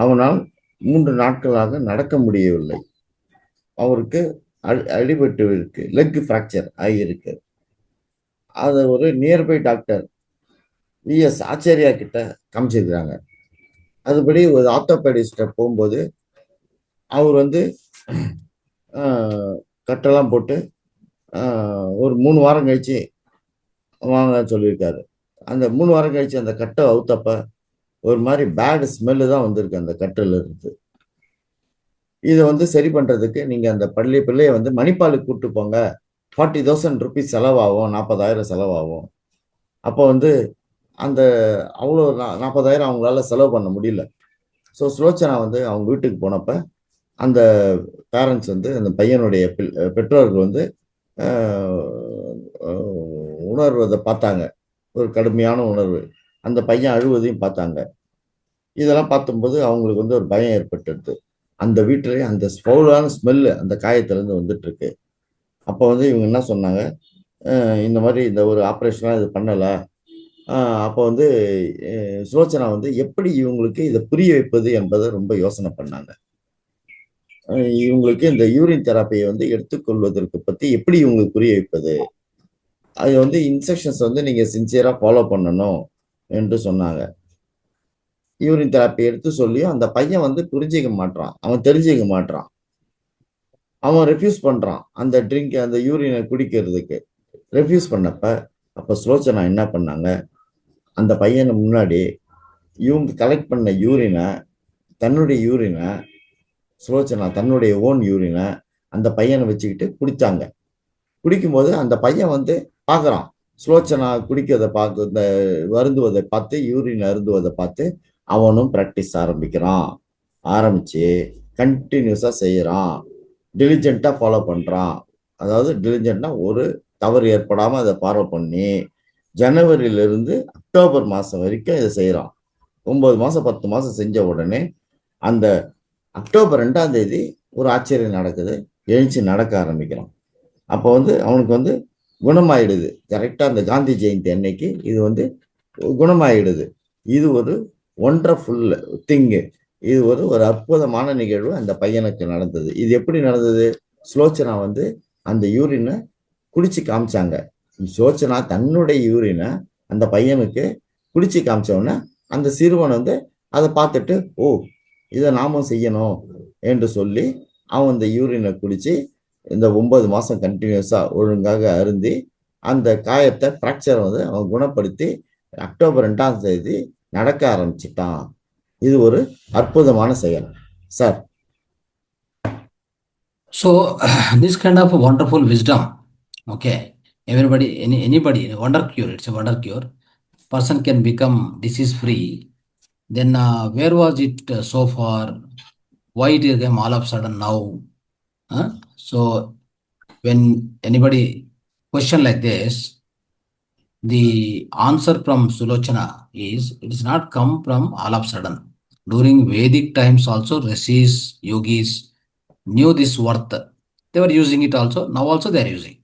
அவனால் 3 நாட்களாக நடக்க முடியவில்லை. அவருக்கு அடிபட்டு இருக்கு, லெக் ஃப்ராக்சர் ஆகியிருக்கு. அதை ஒரு நியர்பை டாக்டர் விஎஸ் ஆச்சாரியா கிட்ட காமிச்சிருக்கிறாங்க. அதுபடி ஒரு ஆர்த்தோபெடிஸ்ட போகும்போது அவர் வந்து கட்டெல்லாம் போட்டு ஒரு 3 வாரம் கழிச்சு வாங்க சொல்லியிருக்காரு. அந்த 3 வாரம் கழிச்சு அந்த கட்டை அவுத்தப்ப ஒரு மாதிரி பேட் ஸ்மெல்லு தான் வந்திருக்கு அந்த கட்டில இருந்து. இதை வந்து சரி பண்றதுக்கு நீங்க அந்த பிள்ளைய வந்து மணிப்பாலுக்கு கூட்டு போங்க, 40,000 ருபீஸ் செலவாகும், 40,000 செலவாகும். அப்போ வந்து அந்த அவ்வளோ 40,000 அவங்களால செலவு பண்ண முடியல. ஸோ சுலோச்சனா வந்து அவங்க வீட்டுக்கு போனப்ப அந்த பேரண்ட்ஸ் வந்து அந்த பையனுடைய பெற்றோர்கள் வந்து உணர்வதை பார்த்தாங்க, ஒரு கடுமையான உணர்வு. அந்த பையன் அழுவதையும் பார்த்தாங்க. இதெல்லாம் பார்க்கும்போது அவங்களுக்கு வந்து ஒரு பயம் ஏற்பட்டுருது. அந்த வீட்டிலே அந்த ஃபவுலான ஸ்மெல்லு அந்த காயத்திலேருந்து வந்துட்டு இருக்கு. அப்போ வந்து இவங்க என்ன சொன்னாங்க, இந்த மாதிரி இந்த ஒரு ஆப்ரேஷன்லாம் இது பண்ணலை. அப்போ வந்து சுலோச்சனா வந்து எப்படி இவங்களுக்கு இதை புரிய வைப்பது என்பதை ரொம்ப யோசனை பண்ணாங்க. இவங்களுக்கு இந்த யூரின் தெராப்பியை வந்து எடுத்துக்கொள்வதற்கு பற்றி எப்படி இவங்களுக்கு புரிய வைப்பது, அது வந்து இன்ஸ்ட்ரக்ஷன்ஸ் வந்து நீங்க சின்சியரா ஃபாலோ பண்ணணும் என்று சொன்னாங்க. யூரின் தெராப்பி எடுத்து சொல்லியும் அந்த பையன் வந்து புரிஞ்சிக்க மாட்டான், அவன் தெரிஞ்சுக்க மாட்டான், அவன் ரெஃப்யூஸ் பண்றான் அந்த ட்ரிங்க் அந்த யூரினை குடிக்கிறதுக்கு. ரெஃப்யூஸ் பண்ணப்ப அப்ப சுலோச்சனா என்ன பண்ணாங்க, அந்த பையனை முன்னாடி இவங்க கலெக்ட் பண்ண யூரினை, தன்னுடைய யூரினை, சுலோச்சனா தன்னுடைய ஓன் யூரினை அந்த பையனை வச்சுக்கிட்டு குடிச்சாங்க. குடிக்கும்போது அந்த பையன் வந்து பார்க்குறான், சுலோச்சனா குடிக்கிறதை பார்த்து, இந்த வருந்துவதை பார்த்து, யூரின் அருந்துவதை பார்த்து அவனும் ப்ராக்டிஸ் ஆரம்பிக்கிறான். ஆரம்பிச்சு கண்டினியூஸாக செய்கிறான், டிலிஜென்ட்டாக ஃபாலோ பண்ணுறான். அதாவது டிலிஜென்ட்னா ஒரு தவறு ஏற்படாமல் அதை ஃபாலோ பண்ணி ஜனவரியிலிருந்து அக்டோபர் மாதம் வரைக்கும் இதை செய்கிறான். 9 மாதம் 10 மாதம் செஞ்ச உடனே அந்த அக்டோபர் 2ஆம் தேதி ஒரு ஆச்சரியம் நடக்குது, எழுச்சி நடக்க ஆரம்பிக்கிறான். அப்போ வந்து அவனுக்கு வந்து குணமாயிடுது. கரெக்டாக அந்த காந்தி ஜெயந்தி அன்னைக்கு இது வந்து குணமாயிடுது. இது ஒரு ஒண்டர்ஃபுல் திங்கு. இது ஒரு அற்புதமான நிகழ்வு அந்த பையனுக்கு நடந்தது. இது எப்படி நடந்தது, சுலோச்சனா வந்து அந்த யூரினை குடிச்சு காமிச்சாங்க. சுலோச்சனா தன்னுடைய யூரினை அந்த பையனுக்கு குடிச்சு காமிச்சோன்னா அந்த சிறுவன் வந்து அதை பார்த்துட்டு, ஓ இதை நாமும் செய்யணும் என்று சொல்லி அவன் இந்த யூரினை குடிச்சு இந்த 9 மாதம் கண்டினியூஸாக ஒழுங்காக அருந்தி அந்த காயத்தை ஃப்ராக்சரை வந்து அவன் குணப்படுத்தி அக்டோபர் 2ஆம் தேதி நடக்க ஆரம்பிச்சிட்டான். இது ஒரு அற்புதமான செயல் sir. So this kind of wonderful wisdom, okay, everybody, anybody, wonder cure, it's a wonder cure. Person can become disease free. Then where was it so far? Why it came all of a sudden now? So when anybody question like this, the answer from Sulochana is it is not come from all of a sudden. During Vedic times also, rishis, yogis knew this worth. They were using it also. Now also they are using.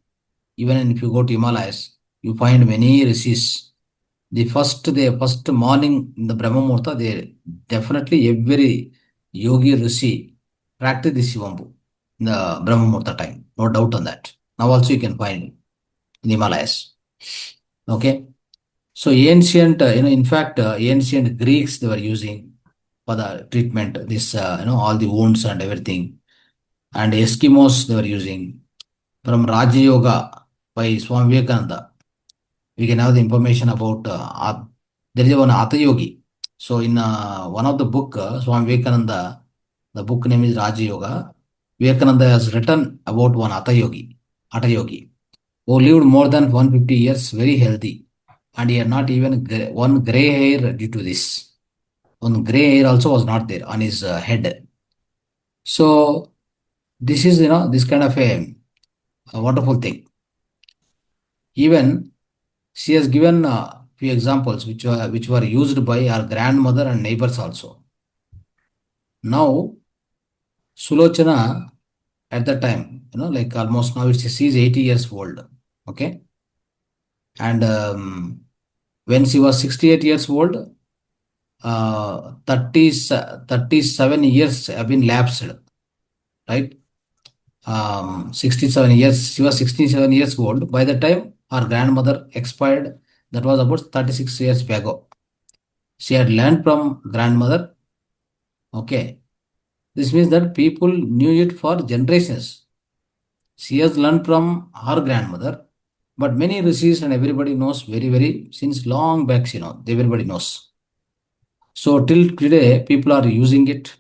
Even if you go to Himalayas, you find many rishis. The first morning in the Brahma Muhurta, they definitely every yogi rishi practice this Shivambu in the Brahma Muhurta time. No doubt on that. Now also you can find in the Himalayas. Okay. So ancient, in fact, ancient Greeks, they were using for the treatment, this, all the wounds and everything. And Eskimos, they were using. From Raja Yoga by Swami Vivekananda, we can have the information about, there is one Hatha Yogi. So in one of the book, Swami Vivekananda, the book name is Raja Yoga. Vivekananda has written about one Hatha Yogi. who lived more than 150 years very healthy, and he had not even one gray hair due to this. One gray hair also was not there on his head. So this is, this kind of a wonderful thing. Even she has given few examples which were used by our grandmother and neighbors also. Now Sulochana at that time, like almost now she's 80 years old. Okay. And when she was 68 years old, 37 years have been lapsed, right? 67 years, she was 67 years old. By the time her grandmother expired, that was about 36 years ago. She had learned from grandmother. Okay. This means that people knew it for generations. She has learned from her grandmother, but many rishis and everybody knows very, very since long back, everybody knows. So till today, people are using it.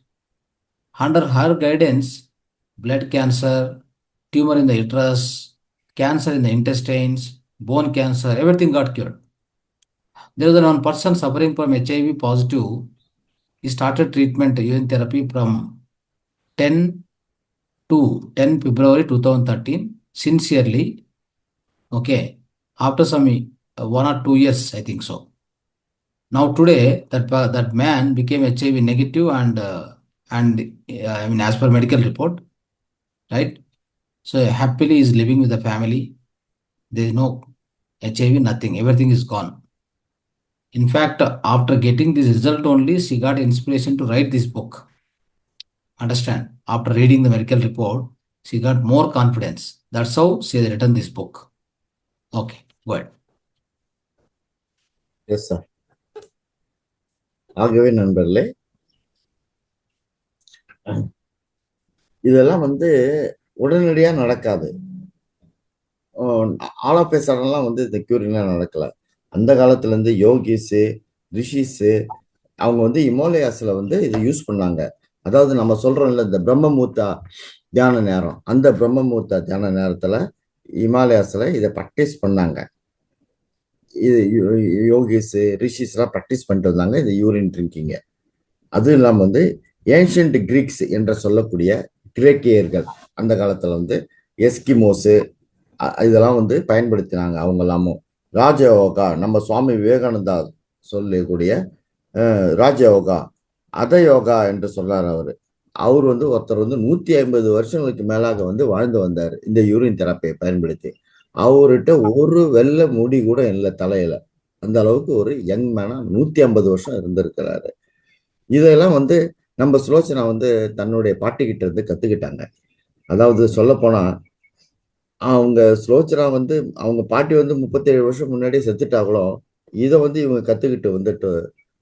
Under her guidance, blood cancer, tumor in the uterus, cancer in the intestines, bone cancer, everything got cured. There was one person suffering from HIV positive. He started treatment urine therapy from 10 to 10 February 2013 sincerely. Okay. After some 1 or 2 years, I think so. Now today, that man became HIV negative and I mean, as per medical report, right? So happily is living with the family. There is no HIV, nothing. Everything is gone. In fact, after getting this result only, she got inspiration to write this book. Understand? After reading the medical report, she got more confidence. That's how she has written this book. Okay, go ahead. Yes sir. ஆகவே நண்பர்களே, இதெல்லாம் வந்து உடனடியா நடக்காது. ஆலா பேசுறதெல்லாம் வந்து இந்த கியூரிங்லாம் நடக்கல. அந்த காலத்துல இருந்து யோகிஸு, ரிஷிஸு அவங்க வந்து இமாலயாஸ்ல வந்து இதை யூஸ் பண்ணாங்க. அதாவது நம்ம சொல்றோம்ல, இந்த பிரம்மமூர்த்தா தியான நேரம், அந்த பிரம்மமூர்த்தா தியான நேரத்துல இமாலயாஸ்ல இதை ப்ராக்டிஸ் பண்ணாங்க. இது யோகிஸ் ரிஷிஸ் எல்லாம் ப்ராக்டிஸ் பண்ணிட்டு வந்தாங்க இந்த யூரின் ட்ரிங்கிங்க. அதுவும் இல்லாம வந்து ஏன்ஷியன்ட் கிரீக்ஸ் என்று சொல்லக்கூடிய கிரேக்கியர்கள் அந்த காலத்துல வந்து எஸ்கிமோஸு இதெல்லாம் வந்து பயன்படுத்தினாங்க. அவங்க எல்லாமும் ராஜயோகா, நம்ம சுவாமி விவேகானந்தா சொல்லக்கூடிய ராஜயோகா, அத யோகா என்று சொல்றாரு அவரு. அவர் வந்து ஒருத்தர் வந்து 150 வருஷங்களுக்கு மேலாக வந்து வாழ்ந்து வந்தார் இந்த யூரின் தெரப்பியை பயன்படுத்தி. அவர்கிட்ட ஒரு வெள்ளை முடி கூட இல்லை தலையில. அந்த அளவுக்கு ஒரு யங் மேனா 150 வருஷம் இருந்திருக்கிறாரு. இதெல்லாம் வந்து நம்ம சுலோச்சனா வந்து தன்னுடைய பாட்டிக்கிட்ட இருந்து கத்துக்கிட்டாங்க. அதாவது சொல்ல போனா அவங்க சுலோச்சனா வந்து அவங்க பாட்டி வந்து 37 வருஷம் முன்னாடியே செத்துட்டாங்களோ, இதை வந்து இவங்க கத்துக்கிட்டு வந்துட்டு,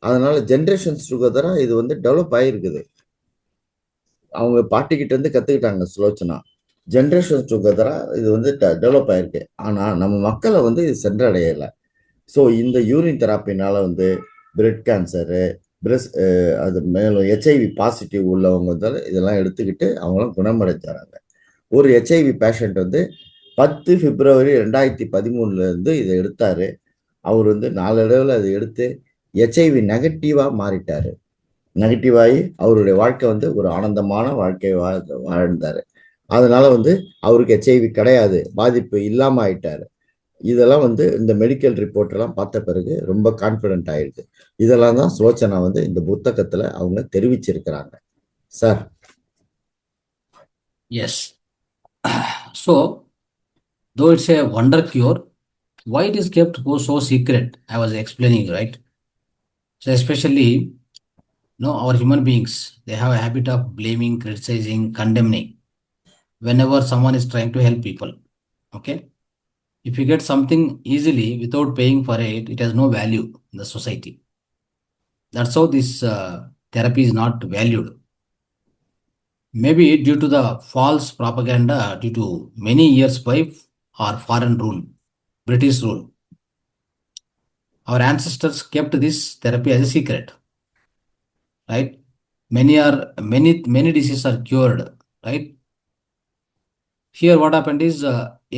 அதனால ஜென்ரேஷன்ஸ் டுகெதரா இது வந்து டெவலப் ஆயிருக்குது. அவங்க பாட்டிக்கிட்ட இருந்து கத்துக்கிட்டாங்க சுலோச்சனா. ஜென்ரேஷன் டுகெதரா இது வந்து டெவலப் ஆயிருக்கு. ஆனா நம்ம மக்களை வந்து இது சென்றடையலை. ஸோ இந்த யூரின் தெராப்பினால வந்து பிரெட் கேன்சரு, பிரெஸ்ட், அது மேலும் ஹெச்ஐவி பாசிட்டிவ் உள்ளவங்க வந்து இதெல்லாம் எடுத்துக்கிட்டு அவங்களாம் குணமடைஞ்சாங்க. ஒரு ஹெச்ஐவி பேஷண்ட் வந்து 10 பிப்ரவரி 2013 இருந்து இதை எடுத்தாரு. அவர் வந்து நாளடைவில் அதை எடுத்து ஹெச்ஐவி நெகட்டிவா மாறிட்டாரு. நெகட்டிவாகி அவருடைய வாழ்க்கை வந்து ஒரு ஆனந்தமான வாழ்க்கையை வாழ்ந்தாரு. அதனால வந்து அவருக்கு ஹெச்ஐவி கிடையாது, பாதிப்பு இல்லாம ஆயிட்டாரு. இதெல்லாம் வந்து இந்த மெடிக்கல் ரிப்போர்ட் எல்லாம் பார்த்த பிறகு ரொம்ப கான்பிடென்ட் ஆயிடுது. இதெல்லாம் தான் சுலோச்சனா வந்து இந்த புத்தகத்துல அவங்க தெரிவிச்சிருக்கிறாங்க sir. Yes. So, though it's a wonder cure, why it is kept so secret? I was explaining, right? So, especially, our human beings, they have a habit of blaming, criticizing, condemning whenever someone is trying to help people. Okay? If you get something easily without paying for it, it has no value in the society. That's how this therapy is not valued. Maybe due to the false propaganda, due to many years by our foreign rule, British rule. Our ancestors kept this therapy as a secret, right? Many diseases are cured, right? Here what happened is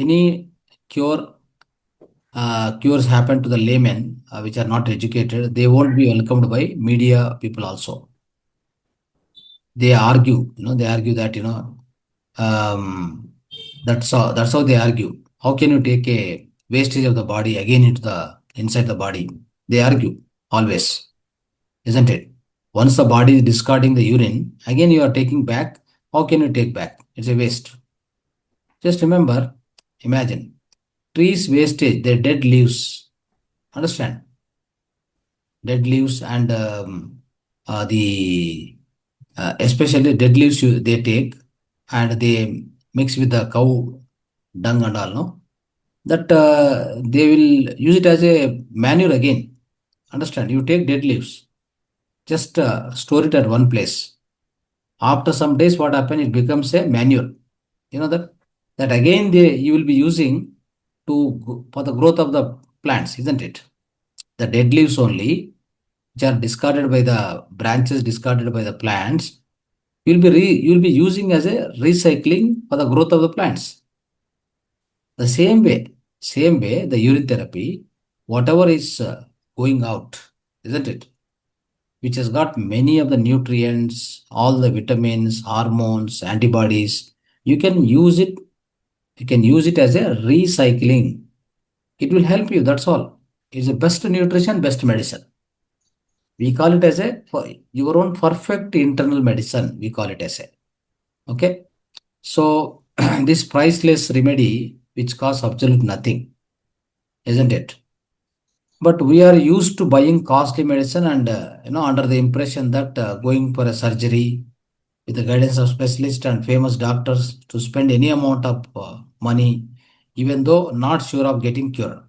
any cures happen to the laymen, which are not educated, they won't be welcomed by media people also. They argue, they argue that, um, that's how they argue. How can you take a wastage of the body again into the inside the body? They argue always, isn't it? Once the body is discarding the urine, again you are taking back. How can you take back? It's a waste. Just remember, imagine trees wastage, their dead leaves. Understand? Dead leaves and the especially dead leaves they take and they mix with the cow dung and all, no? That they will use it as a manure again. Understand? You take dead leaves, just store it at one place. After some days, what happens? It becomes a manure. You know that again you will be using for the growth of the plants, isn't it? The dead leaves only, which are discarded by the branches, discarded by the plants, you'll be using as a recycling for the growth of the plants. The same way, the urine therapy, whatever is going out, isn't it? Which has got many of the nutrients, all the vitamins, hormones, antibodies. You can use it. You can use it as a recycling. It will help you. That's all. It's the best nutrition, best medicine. We call it as for your own perfect internal medicine. We call it as okay. So this priceless remedy, which costs absolute nothing, isn't it? But we are used to buying costly medicine and under the impression that going for a surgery with the guidance of specialists and famous doctors to spend any amount of money, even though not sure of getting cured.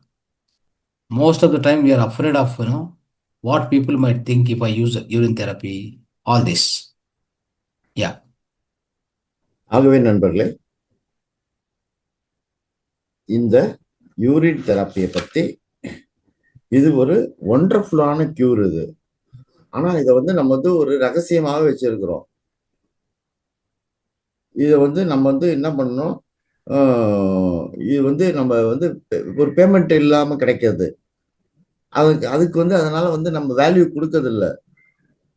Most of the time, we are afraid of what people might think if I use urine therapy. All this, yeah. ஆகவே நண்பர்களே, இந்த urine தெரப்பியை பத்தி இது ஒரு ஒண்டர்ஃபுல்லான cure இது. ஆனா இதை நம்ம ஒரு ரகசியமாக வச்சிருக்கிறோம். இதை நம்ம என்ன பண்ணணும், இது நம்ம ஒரு பேமெண்ட் இல்லாம கிடைக்கிறது. அதுக்கு அதனால நம்ம வேல்யூ கொடுக்கறதில்ல,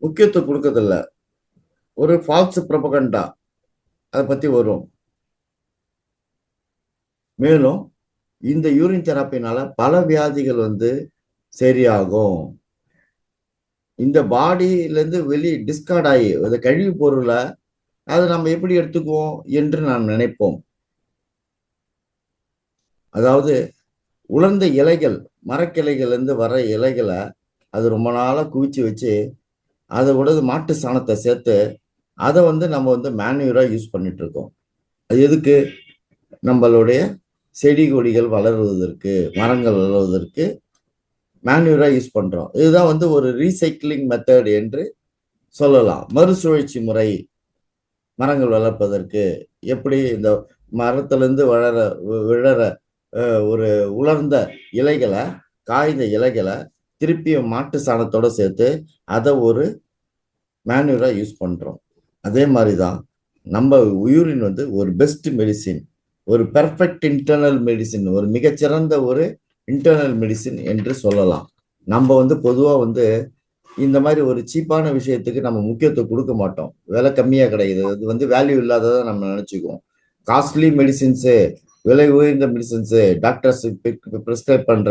முக்கியத்துவம் கொடுக்கறதில்ல. ஒரு ஃபால்ஸ் ப்ரொபகண்டா அதை பத்தி வரும். மேலும் இந்த யூரின் தெரப்பினால பல வியாதிகள் சரியாகும். இந்த பாடியிலேருந்து டிஸ்கார்ட் ஆகி அந்த கழிவு பொருளை அதை நம்ம எப்படி எடுத்துக்குவோம் என்று நாம் நினைப்போம். அதாவது உலர்ந்த இலைகள், மரக்கிளைகள் இருந்து வர இலைகளை அது ரொம்ப நாளா குவிச்சு வச்சு அதை கூட மாட்டு சாணத்தை சேர்த்து அதை நம்ம மேன்யூரா யூஸ் பண்ணிட்டு இருக்கோம். அது எதுக்கு? நம்மளுடைய செடி கொடிகள் வளருவதற்கு, மரங்கள் வளருவதற்கு மேன்யூரா யூஸ் பண்றோம். இதுதான் ஒரு ரீசைக்கிளிங் மெத்தட் என்று சொல்லலாம். மறுசுழற்சி முறை. மரங்கள் வளர்ப்பதற்கு எப்படி இந்த மரத்திலிருந்து விழற ஒரு உலர்ந்த இலைகளை, காய்ந்த இலைகளை திருப்பியும் மாட்டு சாணத்தோட சேர்த்து அதை ஒரு மேன்யூரா யூஸ் பண்றோம். அதே மாதிரிதான் நம்ம யூரின் ஒரு பெஸ்ட் மெடிசின், ஒரு பெர்ஃபெக்ட் இன்டர்னல் மெடிசின், ஒரு மிகச்சிறந்த ஒரு இன்டர்னல் மெடிசின் என்று சொல்லலாம். நம்ம பொதுவா இந்த மாதிரி ஒரு சீப்பான விஷயத்துக்கு நம்ம முக்கியத்துவம் கொடுக்க மாட்டோம். விலை கம்மியா கிடைக்குது, அது வேல்யூ இல்லாததை நம்ம நினைச்சுக்குவோம். காஸ்ட்லி மெடிசின்ஸு, விலை உயர்ந்த மெடிசின்ஸு, டாக்டர்ஸ் பிரிஸ்கிரைப் பண்ற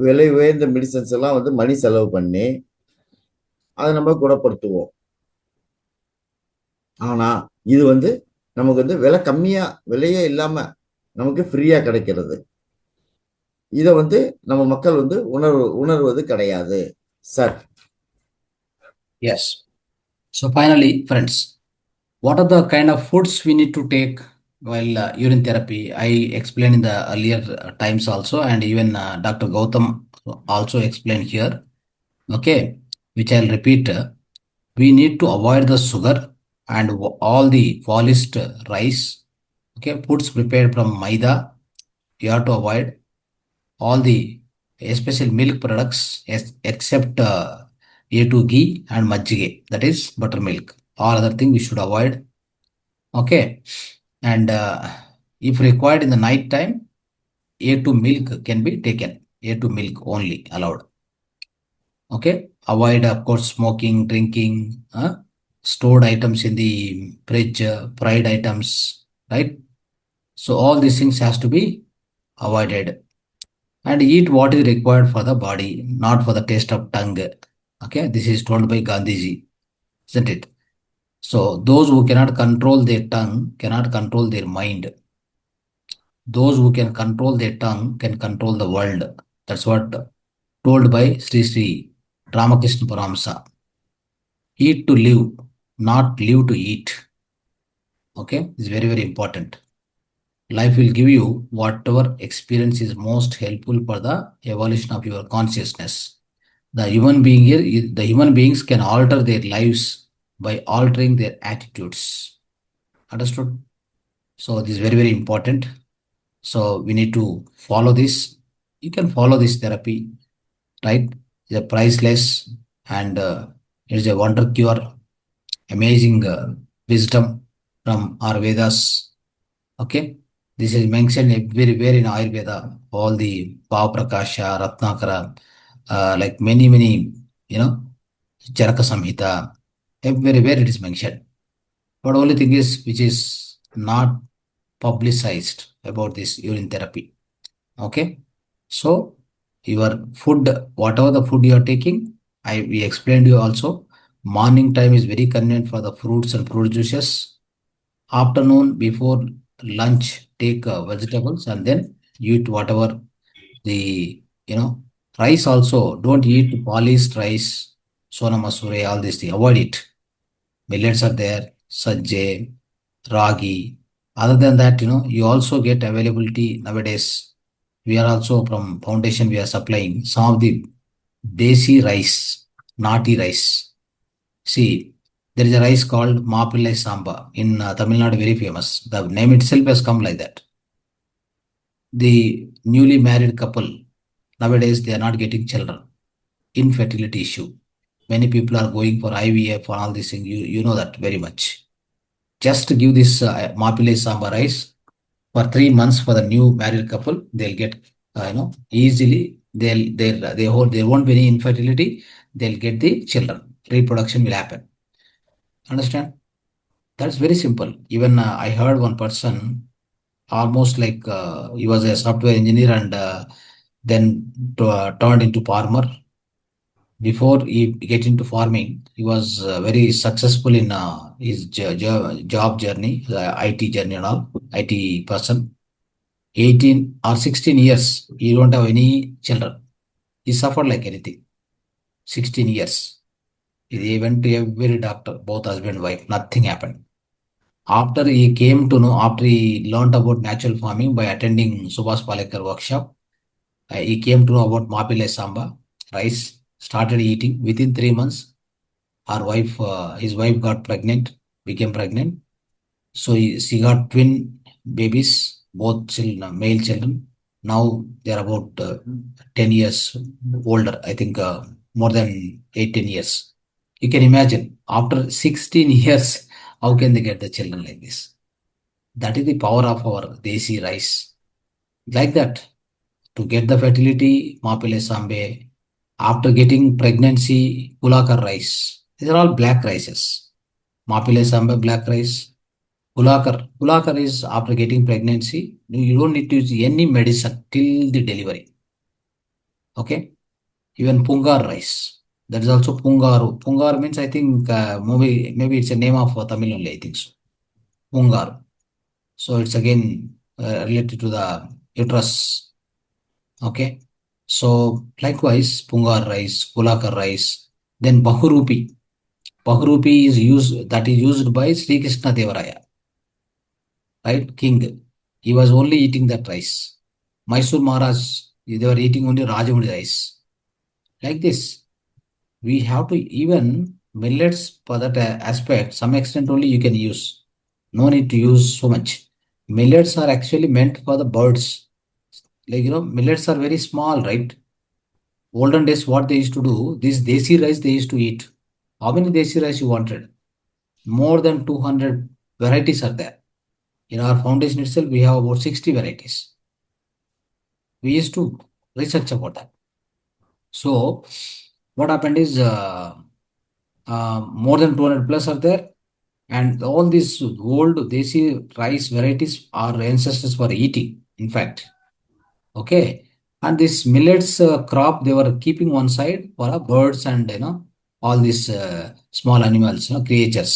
விலை உயர்ந்த மெடிசின்ஸ் எல்லாம் மணி செலவு பண்ணி அதை நம்ம குணப்படுத்துவோம். ஆனா இது நமக்கு விலை கம்மியா, விலையே இல்லாம நமக்கு ஃப்ரீயா கிடைக்கிறது. இதை நம்ம மக்கள் உணர்வது கிடையாது sir. Yes. So finally, friends, what are the kind of foods we need to take while urine therapy? I explained in the earlier times also, and even Dr. Gautam also explained here. Okay, which I'll repeat. We need to avoid the sugar and all the polished rice. Okay, foods prepared from maida. You have to avoid all the especially milk products except A2 ghee and majjige, that is buttermilk. All other things we should avoid. Okay, and if required in the night time, A2 milk can be taken. A2 milk only allowed. Okay. Avoid, of course, smoking, drinking, stored items in the fridge, fried items, right? So all these things has to be avoided, and eat what is required for the body, not for the taste of tongue. Okay, this is told by Gandhiji, isn't it? So those who cannot control their tongue cannot control their mind. Those who can control their tongue can control the world. That's what told by Sri Ramakrishna Paramsa. Eat to live, not live to eat. Okay, it's very, very important. Life will give you whatever experience is most helpful for the evolution of your consciousness. The human beings can alter their lives by altering their attitudes. Understood? So this is very, very important. So we need to follow this. You can follow this therapy, right? It's a priceless, and it is a wonder cure. Amazing wisdom from our Vedas. Okay, this is mentioned everywhere in Ayurveda. All the Bhav Prakasha, Ratnakara, like many, many, you know, Charaka Samhita, everywhere it is mentioned. But only thing is, which is not publicized about this urine therapy. Okay, so your food, whatever the food you are taking, we explained you also. Morning time is very convenient for the fruits and fruit juices. Afternoon before lunch, take vegetables, and then eat whatever the, rice also. Don't eat polished rice, sona masure, all these things. Avoid it. Millets are there, sajje, ragi. Other than that, you also get availability nowadays. We are also from foundation, we are supplying some of the desi rice, nati rice. See, there is a rice called Mapillai Samba in Tamil Nadu, very famous. The name itself has come like that. The newly married couple, nowadays they are not getting children. Infertility issue. Many people are going for IVF and all these things. You know that very much. Just give this Mapillai Samba rice for 3 months for the new married couple. They'll get, easily. There won't be any infertility. They'll get the children. Reproduction will happen. Understand? That's very simple. Even I heard one person, almost like he was a software engineer, and then turned into farmer. Before he get into farming, he was very successful in his job journey, IT journey and all, IT person. 18 or 16 years, he don't have any children. He suffered like anything. 16 years. He went to every doctor, both husband and wife, nothing happened. After he came to know, after he learned about natural farming by attending Subhas Palekar workshop, he came to know about Mapile Samba, rice, started eating. Within 3 months, his wife got pregnant, became pregnant. So she got twin babies, both children, male children. Now they are about 10 years older, I think more than 18 years. You can imagine, after 16 years, how can they get the children like this? That is the power of our desi rice. Like that, to get the fertility, Mapile Sambe. After getting pregnancy, Pulakar rice. These are all black rices. Mapile Sambe, black rice. Pulakar is after getting pregnancy. You don't need to use any medicine till the delivery. Okay. Even Pungar rice. That is also Pungaru. Pungar means, I think, maybe it's a name of Tamil only, I think so. Pungar. So it's again related to the uterus. Okay. So likewise, Pungar rice, Pulakar rice, then Bahurupi. Bahurupi is used by Sri Krishna Devaraya, right? King. He was only eating that rice. Mysore Maharaj, they were eating only Rajamudi rice. Like this, we have to even millets for that aspect, some extent only you can use. No need to use so much. Millets are actually meant for the birds. Like, millets are very small, right? Olden days, what they used to do, this desi rice they used to eat. How many desi rice you wanted? More than 200 varieties are there. In our foundation itself, we have about 60 varieties. We used to research about that. So what happened is more than 200 plus are there, and all these old desi rice varieties our ancestors were eating. In fact, okay, and this millets crop they were keeping one side for birds and all these small animals, creatures.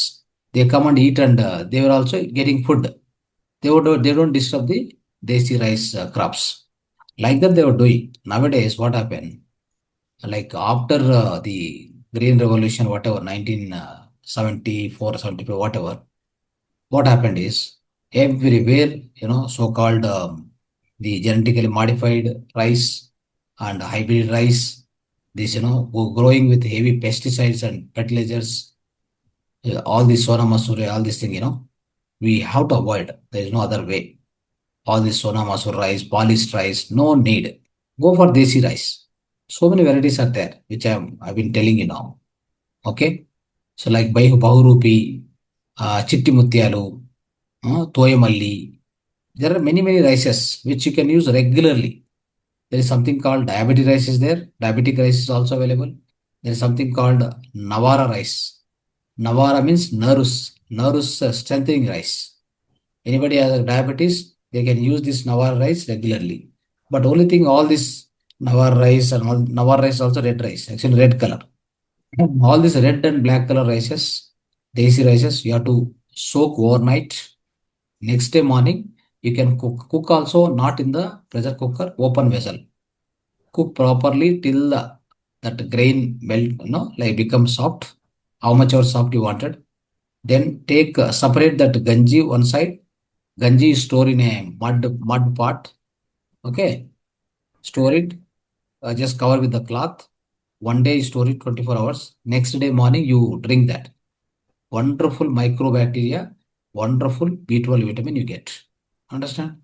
They come and eat, and they were also getting food. They don't disturb the desi rice crops. Like that they were doing. Nowadays, what happened? Like after the Green Revolution, whatever, 1974, 75, whatever, what happened is everywhere, so-called the genetically modified rice and hybrid rice, this, growing with heavy pesticides and fertilizers, all this sona masuri, all this thing, we have to avoid. There is no other way. All this sona masur rice, polished rice, no need. Go for desi rice. So many varieties are there, which I've been telling you now. Okay. So like Bahurupi, Chitti Mutyalu, Toyamalli. There are many rices which you can use regularly. There is something called diabetic rice is there. Diabetic rice is also available. There is something called Navara rice. Navara means nervous strengthening rice. Anybody has diabetes, they can use this Nawar rice regularly. But only thing, all this Nawar rice and all Nawar rice also red rice, actually red color. All these red and black color rices, desi rices, you have to soak overnight. Next day morning, you can cook. Cook also not in the pressure cooker, open vessel. Cook properly till that grain melt, like become soft. How much or soft you wanted. Then take separate that ganji one side. Ganji is stored in a mud pot. Okay, store it. Just cover with the cloth. One day you store it 24 hours. Next day morning you drink that. Wonderful microbacteria, wonderful B12 vitamin you get. Understand?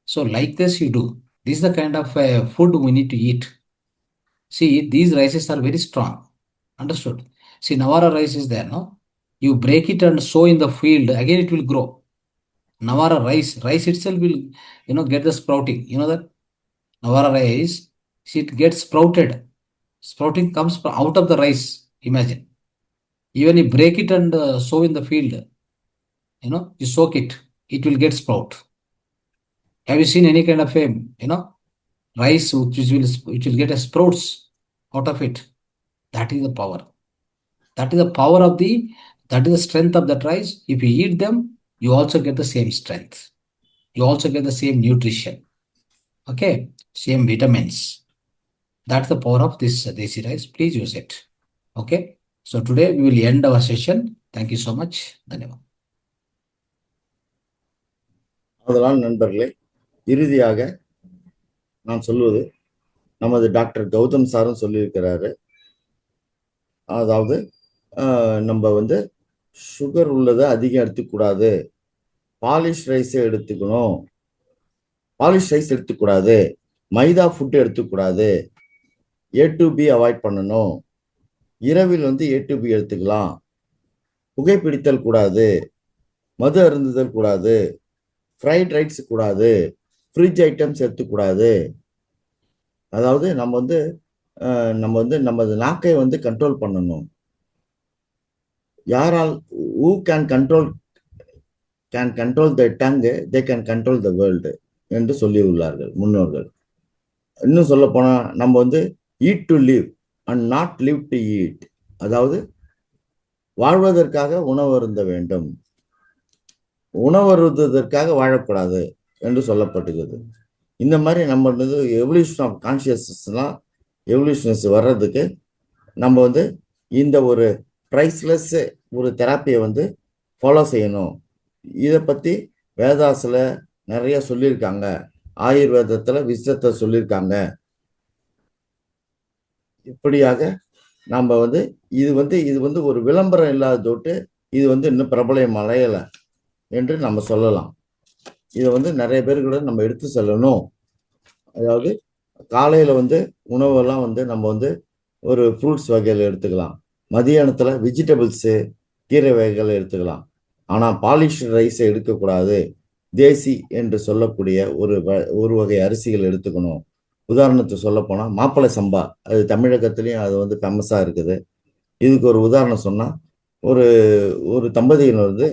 So like this you do. This is the kind of food we need to eat. See, these rices are very strong. Understood? See, Nawara rice is there, no? You break it and sow in the field, again it will grow. Nawara rice itself will, get the sprouting. You know that? Nawara rice, see, it gets sprouted. Sprouting comes out of the rice. Imagine. Even you break it and sow in the field, you soak it, it will get sprout. Have you seen any kind of a, rice which will get a sprouts out of it? That is the power. That is the power of that is the strength of that rice. If you eat them, you also get the same strength. You also get the same nutrition. Okay, same vitamins. That's the power of this desi rice. Please use it. Okay. So today we will end our session. Thank you so much. Dhanyavad. அதெல்லாம் நண்பர்களே, இறுதியாக நான் சொல்வது நமது doctor Gautham சாரும் சொல்லியிருக்கிறாரு. அதாவது நம்ம சுகர் உள்ளதை அதிகம் எடுத்துக்கூடாது, பாலிஷ் ரைஸை எடுத்துக்கணும், பாலிஷ் ரைஸ் எடுத்துக்கூடாது, மைதா ஃபுட்டு எடுத்துக்கூடாது, A to B அவாய்ட் பண்ணணும், இரவில் A to B எடுத்துக்கலாம், புகைப்பிடித்தல் கூடாது, மது அருந்துதல் கூடாது, ஃப்ரைட் ரைட்ஸ் கூடாது, ஃப்ரிட்ஜ் ஐட்டம்ஸ் எடுத்துக்கூடாது. அதாவது நமது நாக்கை கண்ட்ரோல் பண்ணணும். யாரால் who can control the tongue, they can control the world என்று சொல்லியுள்ளார்கள் முன்னோர்கள். இன்னும் சொல்ல போனா நம்ம eat to live and not live to eat. அதாவது வாழ்வதற்காக உணவு அருந்த வேண்டும், உணவு அருந்துவதற்காக வாழக்கூடாது என்று சொல்லப்பட்டுகிறது. இந்த மாதிரி நம்ம எவல்யூஷன் ஆஃப் கான்சியஸ்னஸ்லாம் எவல்யூஷன்ஸ் வர்றதுக்கு நம்ம இந்த ஒரு ப்ரைஸ்லெஸ் ஒரு தெராப்பியை ஃபாலோ செய்யணும். இதை பற்றி வேதாஸில் நிறைய சொல்லியிருக்காங்க, ஆயுர்வேதத்தில் விசத்தை சொல்லியிருக்காங்க. இப்படியாக நம்ம இது ஒரு விளம்பரம் இல்லாத தொட்டு இது இன்னும் பிரபலம் அடையலை என்று நம்ம சொல்லலாம். இதை நிறைய பேருக்கு நம்ம எடுத்து செல்லணும். அதாவது காலையில் உணவெல்லாம் நம்ம ஒரு ஃப்ரூட்ஸ் வகையில் எடுத்துக்கலாம், மதியானத்தில் வெஜிடபிள்ஸு கீரை வகைகளை எடுத்துக்கலாம். ஆனால் பாலிஷ் ரைஸை எடுக்கக்கூடாது, தேசி என்று சொல்லக்கூடிய ஒரு வகை அரிசிகள் எடுத்துக்கணும். உதாரணத்தை சொல்ல போனால் மாப்பிள்ளை சம்பா, அது தமிழகத்துலேயும் அது வந்து ஃபேமஸாக இருக்குது. இதுக்கு ஒரு உதாரணம் சொன்னால், ஒரு ஒரு தம்பதியினர் வந்து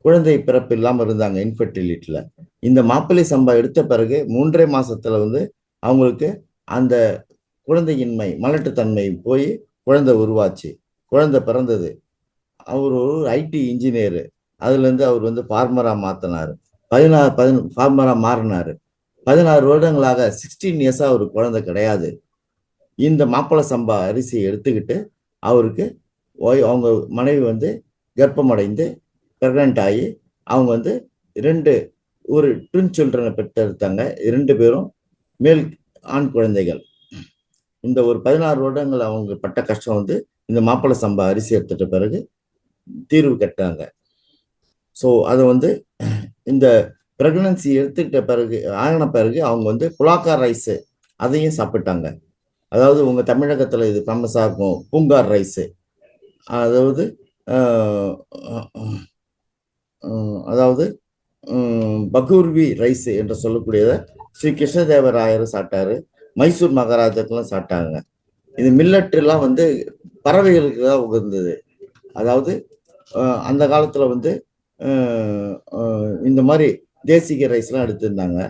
குழந்தை பிறப்பு இல்லாமல் இருந்தாங்க, இன்ஃபர்டிலிட்டியில். இந்த மாப்பிள்ளை சம்பா எடுத்த பிறகு 3.5 மாசத்துல வந்து அவங்களுக்கு அந்த குழந்தையின்மை, மலட்டுத்தன்மை போய் குழந்தை உருவாச்சு, குழந்தை பிறந்தது. அவர் ஒரு ஐடி இன்ஜினியரு. அதுலேருந்து அவர் வந்து ஃபார்மராக மாற்றினார். 16 ஃபார்மராக மாறினார். 16 வருடங்களாக 16 இயர்ஸாக ஒரு குழந்தை கிடையாது. இந்த மாப்பிள்ளை சம்பா அரிசியை எடுத்துக்கிட்டு அவருக்கு அவங்க மனைவி வந்து கர்ப்பமடைந்து ப்ரெக்னென்ட் ஆகி அவங்க வந்து ஒரு ட்வின் சில்ட்ரனை பெற்றெடுத்தாங்க. 2 பேரும் மேல் ஆண் குழந்தைகள். இந்த ஒரு 16 வருடங்கள் அவங்க பட்ட கஷ்டம் வந்து இந்த மாப்பிள்ளை சம்பா அரிசி எடுத்துட்ட பிறகு தீர்வு கட்டாங்க. ஸோ அதை வந்து இந்த பிரெக்னன்சி எடுத்துக்கிட்ட பிறகு ஆகின பிறகு அவங்க வந்து புலாக்கார் ரைஸு அதையும் சாப்பிட்டாங்க. அதாவது உங்க தமிழகத்துல இது ஃபேமஸாக இருக்கும், பூங்கார் ரைஸு. அதாவது அதாவது பகூர்வி ரைஸ் என்று சொல்லக்கூடியதை ஸ்ரீ கிருஷ்ணதேவராயர் சாப்பிட்டாரு, மைசூர் மகாராஜாக்கெல்லாம் சாப்பிட்டாங்க. இது மில்லட்டுலாம் வந்து பறவைகளுக்கு தான் உகந்தது. அதாவது அந்த காலத்துல வந்து இந்த மாதிரி தேசிக ரைஸ்லாம் எடுத்திருந்தாங்க.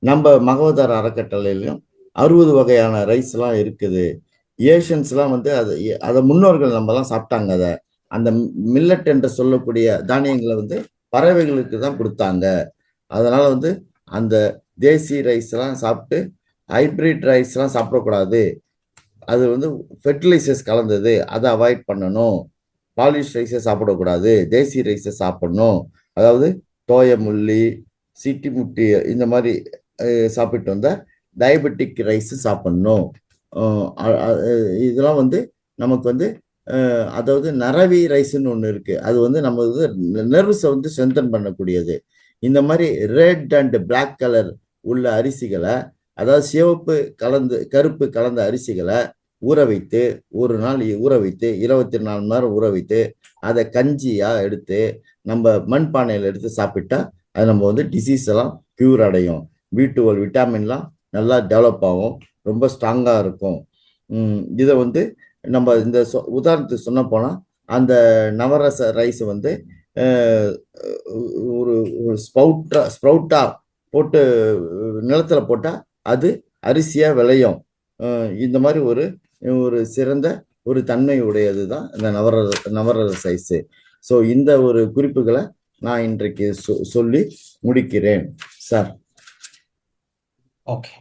நம்ம மகவதார் அறக்கட்டளையிலையும் 60 வகையான ரைஸ்லாம் இருக்குது. ஏஷியன்ஸ்லாம் வந்து அதை முன்னோர்கள் நம்மலாம் சாப்பிட்டாங்க. அதை அந்த மில்லட் என்று சொல்லக்கூடிய தானியங்களை வந்து பறவைகளுக்கு தான் கொடுத்தாங்க. அதனால வந்து அந்த தேசி ரைஸ்லாம் சாப்பிட்டு ஹைபிரிட் ரைஸ்லாம் சாப்பிடக்கூடாது. அது வந்து ஃபெர்டிலைசர்ஸ் கலந்தது, அதை அவாய்ட் பண்ணணும். பாலிஷ் ரைஸை சாப்பிடக்கூடாது, தேசி ரைஸை சாப்பிடணும். அதாவது தோயமுள்ளி, சிட்டி முட்டி இந்த மாதிரி சாப்பிட்டு வந்த டயபெட்டிக் ரைஸ் சாப்பிடணும். இதெல்லாம் வந்து நமக்கு வந்து அதாவது நரவி ரைஸ்ன்னு ஒன்று இருக்கு. அது வந்து நம்ம வந்து நர்வ்ஸை வந்து ஸ்ட்ரென்தன் பண்ணக்கூடியது. இந்த மாதிரி ரெட் அண்ட் பிளாக் கலர் உள்ள அரிசிகளை, அதாவது சிவப்பு கலந்து கருப்பு கலந்த அரிசிகளை ஊற வைத்து, ஒரு நாள் ஊற வைத்து 24 மணி நேரம் ஊற வைத்து அதை கஞ்சியா எடுத்து நம்ம மண்பானையில் எடுத்து சாப்பிட்டா அது நம்ம வந்து டிசீஸ் எல்லாம் கியூர் அடையும். B12 விட்டாமின்லாம் நல்லா டெவலப் ஆகும், ரொம்ப ஸ்ட்ராங்கா இருக்கும். இதை வந்து நம்ம இந்த உதாரணத்துக்கு சொன்ன போனா அந்த நவரச ரைஸ் வந்து ஒரு ஸ்ப்ரவுட்டா போட்டு நிலத்துல போட்டா அது அரிசியா விளையும். இந்த மாதிரி ஒரு சிறந்த ஒரு தன்மை உடையது தான் இந்த நவரச ரைஸ். ஸோ இந்த ஒரு குறிப்புகளை நான் இன்றைக்கு சொல்லி முடிக்கிறேன் sir. Okay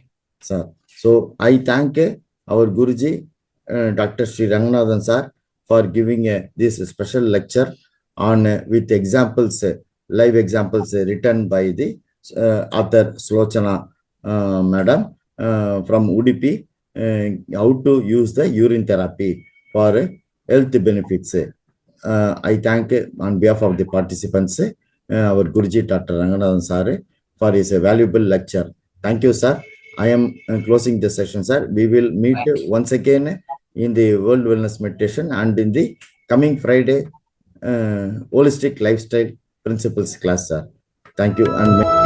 sir. So I thank our Guruji, Dr. Sri Ranganathan sir, for giving this special lecture on with examples, live examples written by the author Slochana madam from Udupi, how to use the urine therapy for health benefits. I thank on behalf of the participants our Guruji Dr. Ranganathan sir for his valuable lecture. Thank you, sir. I am closing the session, sir. We will meet once again in the World Wellness Meditation and in the coming Friday Holistic Lifestyle Principles class, sir. Thank you. And